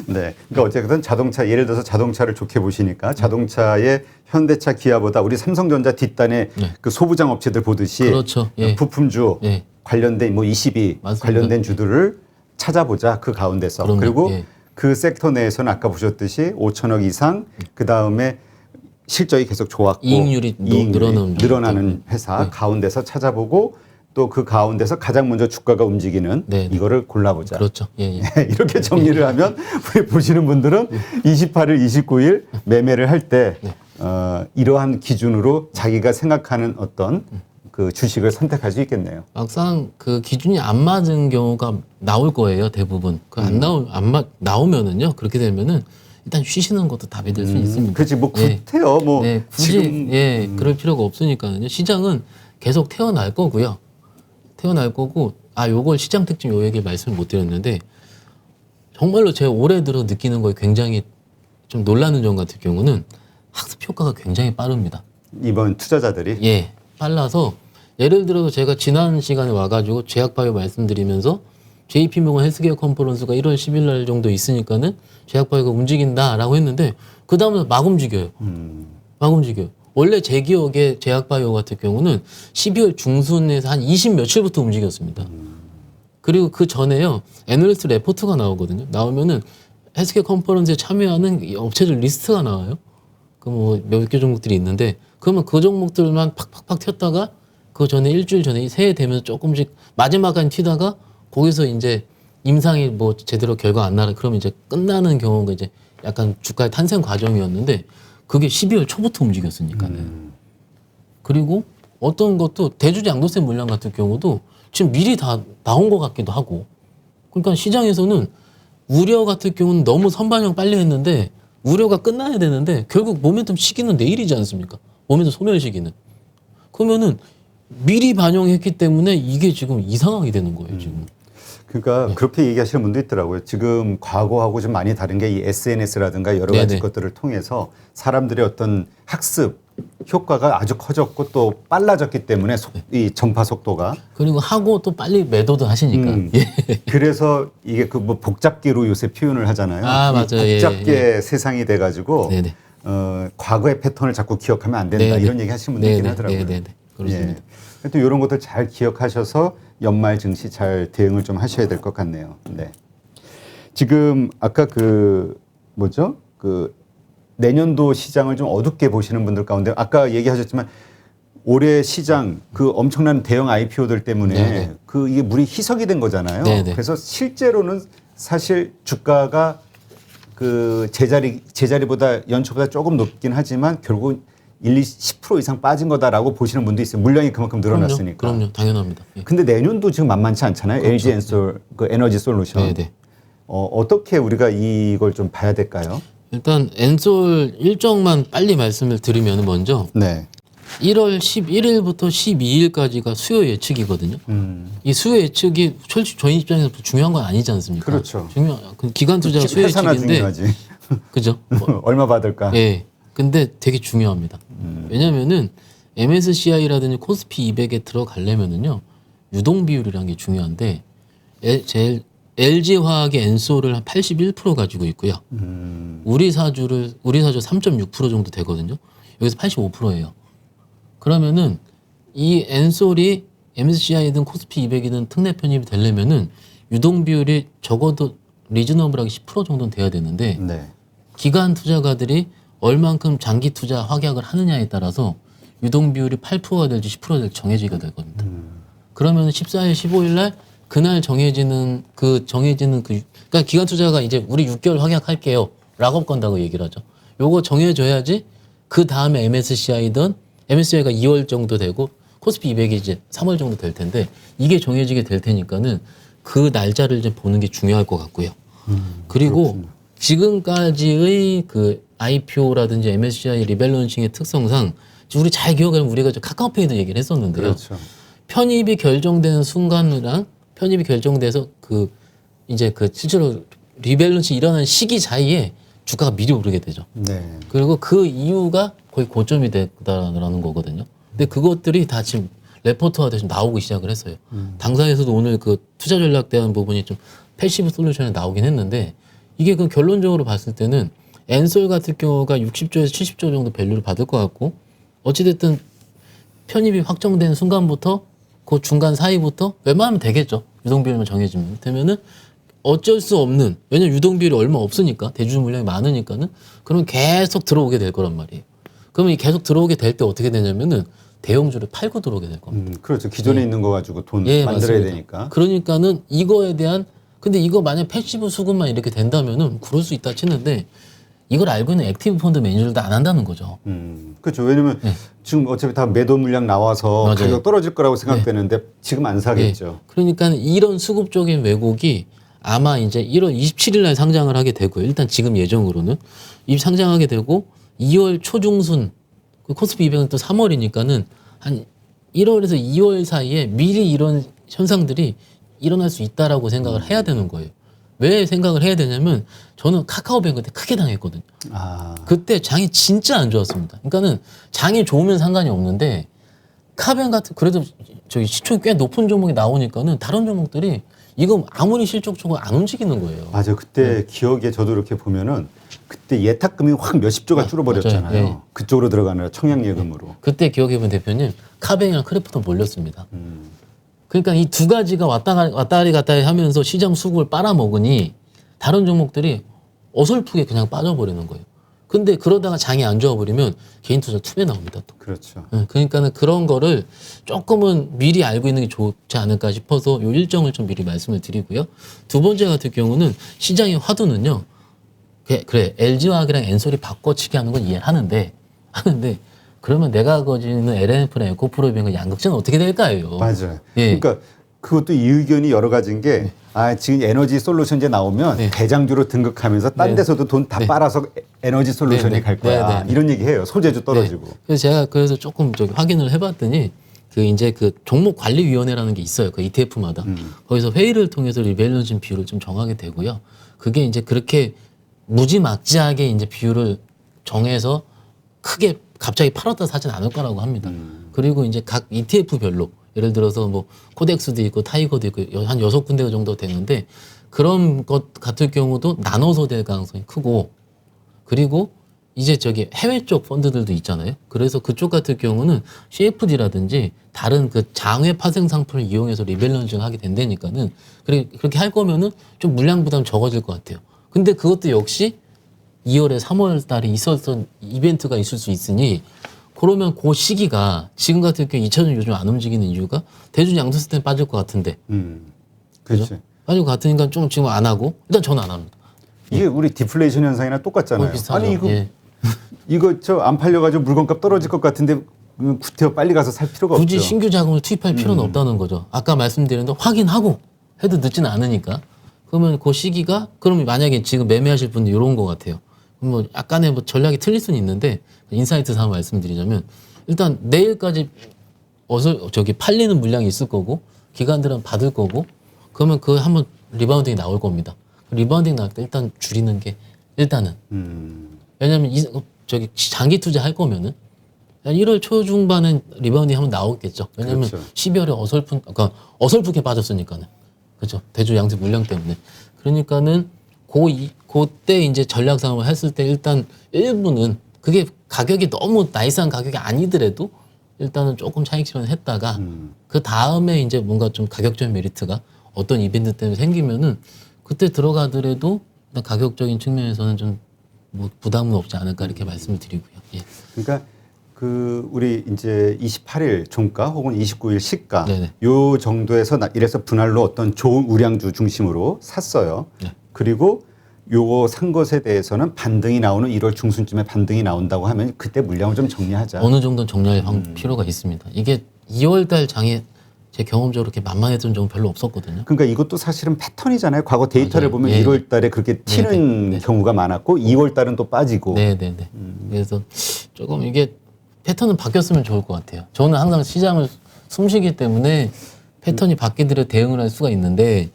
네. 그러니까 어쨌든 자동차 예를 들어서 자동차를 좋게 보시니까 자동차의 현대차, 기아보다 우리 삼성전자 뒷단에 그 소부장 업체들 보듯이 그렇죠. 예. 부품주 예. 관련된 뭐 22 맞습니다. 관련된 주들을 찾아보자 그 가운데서. 그럼요. 그리고 예. 그 섹터 내에서는 아까 보셨듯이 5천억 이상 그 다음에 실적이 계속 좋았고 이익률이 늘어나는 회사 네. 가운데서 찾아보고 또 그 가운데서 가장 먼저 주가가 움직이는 네, 네. 이거를 골라보자. 그렇죠. 예, 예. 이렇게 정리를 하면 우리 보시는 분들은 28일, 29일 매매를 할 때 이러한 기준으로 자기가 생각하는 어떤 그 주식을 선택할 수 있겠네요. 막상 그 기준이 안 맞은 경우가 나올 거예요, 대부분. 그 나오면은요, 그렇게 되면은 일단 쉬시는 것도 답이 될 수 있습니다. 그렇지, 뭐 예. 굿해요. 뭐 네, 굳이 지금 그럴 필요가 없으니까요. 시장은 계속 태어날 거고요. 태어날 거고, 요걸 시장 특징 요 얘기 말씀을 못 드렸는데, 정말로 제가 올해 들어 느끼는 거에 굉장히 좀 놀라는 점 같은 경우는 학습 효과가 굉장히 빠릅니다. 이번 투자자들이 예, 빨라서 예를 들어서 제가 지난 시간에 와가지고 제약바이오 말씀드리면서 JP모건 헬스케어 컨퍼런스가 1월 10일 날 정도 있으니까는 제약바이오가 움직인다라고 했는데 그 다음에 막 움직여요. 막 움직여요. 원래 제 기억에 제약바이오 같은 경우는 12월 중순에서 한 20 며칠부터 움직였습니다. 그리고 그 전에요, 애널리스트 레포트가 나오거든요. 나오면은 헬스케어 컨퍼런스에 참여하는 이 업체들 리스트가 나와요. 그 뭐 몇 개 종목들이 있는데 그러면 그 종목들만 팍팍팍 튀었다가 그 전에 일주일 전에 새해 되면서 조금씩 마지막까지 튀다가 거기서 이제 임상이 뭐 제대로 결과 안 나라 그러면 이제 끝나는 경우가 이제 약간 주가의 탄생 과정이었는데 그게 12월 초부터 움직였으니까는. 그리고 어떤 것도 대주주 양도세 물량 같은 경우도 지금 미리 다 나온 것 같기도 하고. 그러니까 시장에서는 우려 같은 경우는 너무 선반영 빨리 했는데 우려가 끝나야 되는데 결국 모멘텀 시기는 내일이지 않습니까? 모멘텀 소멸 시기는. 그러면은 미리 반영했기 때문에 이게 지금 이상하게 되는 거예요, 지금. 그러니까 그렇게 얘기하시는 분도 있더라고요. 지금 과거하고 좀 많이 다른 게 이 SNS라든가 여러 가지 네네. 것들을 통해서 사람들의 어떤 학습 효과가 아주 커졌고 또 빨라졌기 때문에 이 전파 속도가 그리고 하고 또 빨리 매도도 하시니까. 예. 그래서 이게 그 뭐 복잡기로 요새 표현을 하잖아요. 아, 이 맞아요. 예, 복잡계 세상이 돼가지고 네네. 과거의 패턴을 자꾸 기억하면 안 된다 네네. 이런 얘기 하시는 분들 있긴 네네. 하더라고요. 네네. 그렇습니다. 예. 또 이런 것들 잘 기억하셔서 연말 증시 잘 대응을 좀 하셔야 될 것 같네요. 네. 지금 아까 그 뭐죠? 그 내년도 시장을 좀 어둡게 보시는 분들 가운데 아까 얘기하셨지만 올해 시장 그 엄청난 대형 IPO들 때문에 네네. 그 이게 물이 희석이 된 거잖아요. 네네. 그래서 실제로는 사실 주가가 그 제자리보다 연초보다 조금 높긴 하지만 결국 10% 이상 빠진 거다라고 보시는 분도 있어요. 물량이 그만큼 늘어났으니까. 그럼요. 당연합니다. 예. 근데 내년도 지금 만만치 않잖아요. 그렇죠. LG 엔솔 그 에너지 솔루션. 네네. 어떻게 우리가 이걸 좀 봐야 될까요? 일단 엔솔 일정만 빨리 말씀을 드리면 먼저 네. 1월 11일부터 12일까지가 수요 예측이거든요. 이 수요 예측이 솔직히 저희 입장에서 중요한 건 아니지 않습니까? 그렇죠. 그 기관 투자 수요 회사나 예측인데, 중요하지. 그죠? 얼마 받을까? 예. 근데 되게 중요합니다. 왜냐면은 MSCI라든지 코스피 200에 들어가려면은요 유동 비율이라는 게 중요한데 제일 LG 화학의 엔솔을 한 81% 가지고 있고요. 우리 사주 3.6% 정도 되거든요. 여기서 85%예요. 그러면은 이 엔솔이 MSCI든 코스피 200이든 특례 편입이 되려면은 유동 비율이 적어도 리즈너블하게 10% 정도는 돼야 되는데 네. 기관 투자가들이 얼만큼 장기 투자 확약을 하느냐에 따라서 유동 비율이 8%가 될지 10%가 될지 정해지게 될 겁니다. 그러면 14일, 15일 날 그날 정해지는 그러니까 기관 투자가 이제 우리 6개월 확약할게요. 락업 건다고 얘기를 하죠. 요거 정해져야지 그 다음에 MSCI든 MSCI가 2월 정도 되고 코스피 200이 이제 3월 정도 될 텐데 이게 정해지게 될 테니까는 그 날짜를 이제 보는 게 중요할 것 같고요. 그리고 그렇군요. 지금까지의 그 IPO라든지 MSCI 리밸런싱의 특성상 우리 잘 기억하면 우리가 카카오페이도 얘기를 했었는데요. 그렇죠. 편입이 결정되는 순간이랑 편입이 결정돼서 이제 실제로 리밸런싱 일어나는 시기 사이에 주가가 미리 오르게 되죠. 네. 그리고 그 이유가 거의 고점이 됐다라는 거거든요. 근데 그것들이 다 지금 레포트화 돼서 나오기 시작을 했어요. 당사에서도 오늘 그 투자 전략 대한 부분이 좀 패시브 솔루션에 나오긴 했는데 이게 그 결론적으로 봤을 때는 엔솔 같은 경우가 60조에서 70조 정도 밸류를 받을 것 같고 어찌됐든 편입이 확정된 순간부터 그 중간 사이부터 웬만하면 되겠죠. 유동비율만 정해지면 되면은 어쩔 수 없는 왜냐면 유동비율이 얼마 없으니까 대주주 물량이 많으니까는 그러면 계속 들어오게 될 거란 말이에요. 그러면 계속 들어오게 될 때 어떻게 되냐면은 대형주를 팔고 들어오게 될 겁니다. 그렇죠. 기존에 예. 있는 거 가지고 돈 예, 만들어야 맞습니다. 되니까. 그러니까는 이거에 대한 근데 이거 만약 패시브 수급만 이렇게 된다면은 그럴 수 있다 치는데 이걸 알고 있는 액티브 펀드 매니저들도 안 한다는 거죠. 그렇죠. 왜냐면 지금 어차피 다 매도 물량 나와서 맞아요. 가격 떨어질 거라고 생각되는데 지금 안 사겠죠. 그러니까 이런 수급적인 왜곡이 아마 이제 1월 27일 날 상장을 하게 되고요. 일단 지금 예정으로는 이 상장하게 되고 2월 초중순 그 코스피 200은 또 3월이니까는 한 1월에서 2월 사이에 미리 이런 현상들이 일어날 수 있다라고 생각을 해야 되는 거예요. 왜 생각을 해야 되냐면 저는 카카오뱅크 때 크게 당했거든요. 아, 그때 장이 진짜 안 좋았습니다. 그러니까는 장이 좋으면 상관이 없는데 카뱅 같은 그래도 저기 시총이 꽤 높은 종목이 나오니까는 다른 종목들이 이거 아무리 실적적으로 안 움직이는 거예요. 맞아. 그때 기억에 저도 이렇게 보면은 그때 예탁금이 확 몇십 조가 줄어버렸잖아요. 맞아요. 예. 그쪽으로 들어가느라 청약예금으로. 그때 기억해보면 대표님 카뱅이랑 크래프톤 몰렸습니다. 그러니까 이 두 가지가 왔다리 갔다리 하면서 시장 수급을 빨아먹으니 다른 종목들이 어설프게 그냥 빠져버리는 거예요. 근데 그러다가 장이 안 좋아버리면 개인 투자 투매 나옵니다 또. 그렇죠. 그러니까는 그런 거를 조금은 미리 알고 있는 게 좋지 않을까 싶어서 요 일정을 좀 미리 말씀을 드리고요. 두 번째 같은 경우는 시장의 화두는요. 그래 LG화학이랑 엔솔이 바꿔치기 하는 건 이해하는데 그러면 내가 가지는 LNF나 에코프로비행과 양극재는 어떻게 될까요? 맞아요. 예. 그러니까 그것도 이 의견이 여러 가지인 게 지금 에너지 솔루션 이제 나오면 네. 대장주로 등극하면서 딴 네. 데서도 돈 다 빨아서 에너지 솔루션이 네. 갈 거야. 네. 이런 얘기해요. 소재주 떨어지고. 그래서 제가 그래서 조금 저기 확인을 해봤더니 그 이제 그 종목 관리위원회라는 게 있어요. 그 ETF마다 거기서 회의를 통해서 리밸런싱 비율을 좀 정하게 되고요. 그게 이제 그렇게 무지막지하게 이제 비율을 정해서 크게 갑자기 팔았다 사진 않을 거라고 합니다. 그리고 이제 각 ETF별로 예를 들어서 뭐 코덱스도 있고 타이거도 있고 한 6군데 정도 되는데 그런 것 같을 경우도 나눠서 될 가능성이 크고 그리고 이제 저기 해외 쪽 펀드들도 있잖아요. 그래서 그쪽 같은 경우는 CFD라든지 다른 그 장외 파생 상품을 이용해서 리밸런싱 하게 된다니까는 그렇게 할 거면은 좀 물량 부담 적어질 것 같아요. 근데 그것도 역시 2월에 3월 달에 있었던 이벤트가 있을 수 있으니 그러면 그 시기가 지금 같은 경우 2차전 요즘 안 움직이는 이유가 대중 양도세 때문에 빠질 것 같은데 그렇죠. 빠질 것 같으니까 좀 지금 안 하고 일단 저는 안 합니다. 이게 우리 디플레이션 현상이랑 똑같잖아요. 거의 비슷하죠. 아니 이거 예. 이거 저 안 팔려가지고 물건값 떨어질 것 같은데 구태여 빨리 가서 살 필요가 굳이 없죠. 신규 자금을 투입할 필요는 없다는 거죠. 아까 말씀드렸는데 확인하고 해도 늦지는 않으니까. 그러면 그 시기가 그러면 만약에 지금 매매하실 분들 이런 것 같아요. 뭐 약간의 뭐 전략이 틀릴 수는 있는데 인사이트 삼아 말씀드리자면 일단 내일까지 저기 팔리는 물량이 있을 거고 기관들은 받을 거고 그러면 그 한번 리바운딩이 나올 겁니다. 리바운딩 나올 때 일단 줄이는 게 일단은 왜냐하면 저기 장기 투자할 거면은 1월 초중반은 리바운딩 한번 나오겠죠. 왜냐하면 그렇죠. 12월에 그러니까 어설프게 빠졌으니까는 그렇죠. 대주 양세 물량 때문에 그러니까는 그때 이제 전략 상황을 했을 때 일단 일부는 그게 가격이 너무 나이스한 가격이 아니더라도 일단은 조금 차익 실현을 했다가 그 다음에 이제 뭔가 좀 가격적인 메리트가 어떤 이벤트 때문에 생기면은 그때 들어가더라도 일단 가격적인 측면에서는 좀 뭐 부담은 없지 않을까 이렇게 말씀을 드리고요. 예. 그러니까 그 우리 이제 28일 종가 혹은 29일 시가 네네. 요 정도에서 이래서 분할로 어떤 좋은 우량주 중심으로 샀어요. 네. 그리고 요거 산 것에 대해서는 반등이 나오는 1월 중순쯤에 반등이 나온다고 하면 그때 물량을 좀 정리하자. 어느 정도는 정리할 필요가 있습니다. 이게 2월달 장에 제 경험적으로 그렇게 만만했던 적은 별로 없었거든요. 그러니까 이것도 사실은 패턴이잖아요. 과거 데이터를 맞아요. 보면 예. 1월 달에 그렇게 튀는 경우가 많았고 2월 달은 또 빠지고. 네네네. 그래서 조금 이게 패턴은 바뀌었으면 좋을 것 같아요. 저는 항상 시장을 숨쉬기 때문에 패턴이 바뀌더라도 대응을 할 수가 있는데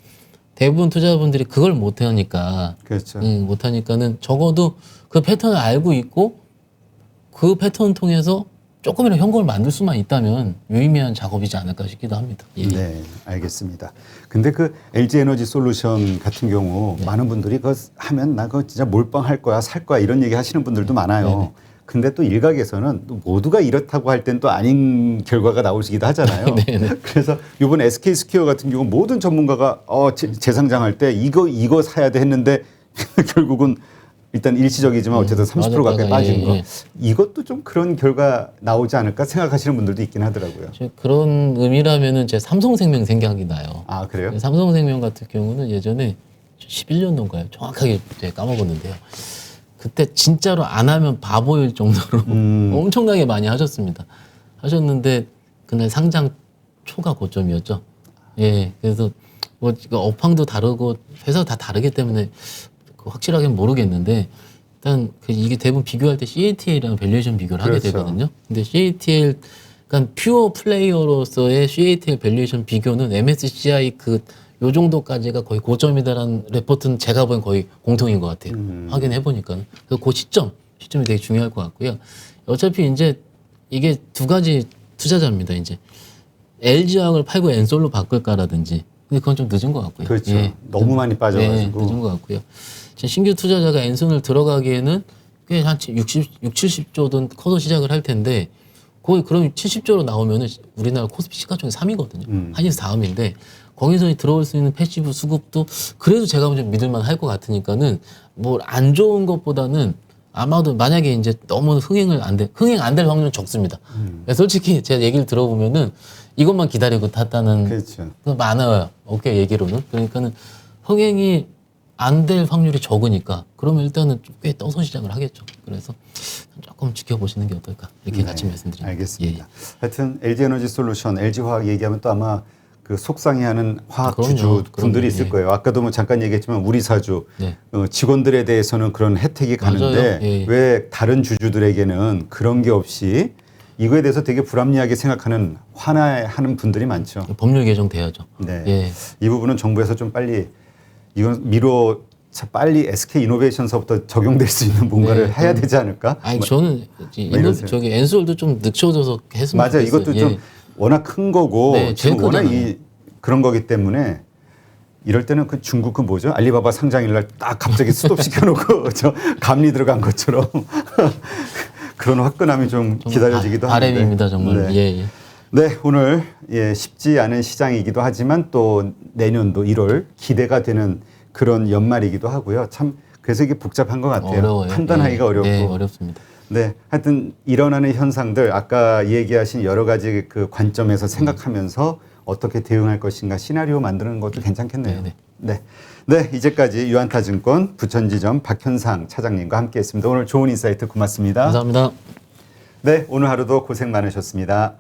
대부분 투자자분들이 그걸 못하니까 그렇죠. 못하니까는 적어도 그 패턴을 알고 있고 그 패턴 통해서 조금이라도 현금을 만들 수만 있다면 유의미한 작업이지 않을까 싶기도 합니다. 예. 네, 알겠습니다. 근데 그 LG 에너지 솔루션 같은 경우 네. 많은 분들이 그거 하면 나 그거 진짜 몰빵할 거야, 살 거야 이런 얘기 하시는 분들도 많아요. 네네. 근데 또 일각에서는 또 모두가 이렇다고 할 땐 또 아닌 결과가 나오시기도 하잖아요. 네네. 그래서 이번 SK 스퀘어 같은 경우 모든 전문가가 재상장할 때 이거 사야 돼 했는데 결국은 일단 일시적이지만 어쨌든 30% 가까이 맞아. 빠진 예, 거. 예. 이것도 좀 그런 결과 나오지 않을까 생각하시는 분들도 있긴 하더라고요. 그런 의미라면은 제 삼성생명 생각이 나요. 아, 그래요? 삼성생명 같은 경우는 예전에 11년도인가요? 정확하게 제가 까먹었는데요. 그때 진짜로 안 하면 바보일 정도로 엄청나게 많이 하셨습니다. 하셨는데 그날 상장 초가 고점이었죠. 예, 그래서 뭐 이거 업황도 다르고 회사가 다 다르기 때문에 확실하게는 모르겠는데 일단 이게 대부분 비교할 때 CATL이랑 밸류에이션 비교를 하게 그렇죠. 되거든요. 근데 CATL 그러니까 퓨어 플레이어로서의 CATL 밸류에이션 비교는 MSCI 요 정도까지가 거의 고점이다라는 레포트는 제가 본 거의 공통인 것 같아요. 확인해 보니까. 그래서 그 시점이 되게 중요할 것 같고요. 어차피 이제 이게 두 가지 투자자입니다. 이제 LG화학을 팔고 엔솔로 바꿀까라든지. 근데 그건 좀 늦은 것 같고요. 그렇죠. 너무 많이 빠져가지고. 네, 늦은 것 같고요. 신규 투자자가 엔손을 들어가기에는 꽤 한 60, 70조든 커서 시작을 할 텐데 거의 그럼 70조로 나오면은 우리나라 코스피 시가총액 3위거든요. 한인스 다음인데 거기서 들어올 수 있는 패시브 수급도 그래도 제가 좀 믿을만 할 것 같으니까는 뭐 안 좋은 것보다는 아마도 만약에 이제 너무 흥행 안 될 확률은 적습니다. 솔직히 제가 얘기를 들어보면은 이것만 기다리고 탔다는 그렇죠. 그 많아요. 업계 얘기로는. 그러니까는 흥행이 안 될 확률이 적으니까 그러면 일단은 꽤 떠서 시작을 하겠죠. 그래서 조금 지켜보시는 게 어떨까 이렇게 같이 말씀드립니다. 알겠습니다. 하여튼 LG에너지솔루션, LG화학 얘기하면 또 아마 그 속상해하는 화학 그럼요. 주주 분들이 그럼요. 있을 예. 거예요. 아까도 뭐 잠깐 얘기했지만 우리 사주 네. 직원들에 대해서는 그런 혜택이 가는데 맞아요. 예. 왜 다른 주주들에게는 그런 게 없이 이거에 대해서 되게 불합리하게 생각하는 화나하는 분들이 많죠. 법률 개정 돼야죠. 네. 예. 이 부분은 정부에서 좀 빨리 이건 빨리 SK 이노베이션서부터 적용될 수 있는 뭔가를 네, 해야 되지 않을까? 아니 저는 이러세요. 저기 엔솔도 좀 늦춰져서 했으면 맞아요. 좋겠어요. 이것도 예. 좀 워낙 큰 거고 네, 제일 지금 워낙 크잖아요. 그런 거기 때문에 이럴 때는 그 중국 그 뭐죠? 알리바바 상장일 날 딱 갑자기 스톱 시켜놓고 저 감리 들어간 것처럼 그런 화끈함이 좀 기다려지기도 하는데. 바램입니다 정말. 네. 예, 예. 네, 오늘 쉽지 않은 시장이기도 하지만 또 내년도 1월 기대가 되는 그런 연말이기도 하고요. 참 그래서 이게 복잡한 것 같아요. 어려워요. 판단하기가 예. 어렵고. 네, 어렵습니다. 네, 하여튼 일어나는 현상들 아까 얘기하신 여러 가지 그 관점에서 생각하면서 어떻게 대응할 것인가 시나리오 만드는 것도 괜찮겠네요. 네, 이제까지 유한타증권 부천지점 박현상 차장님과 함께했습니다. 오늘 좋은 인사이트 고맙습니다. 감사합니다. 네, 오늘 하루도 고생 많으셨습니다.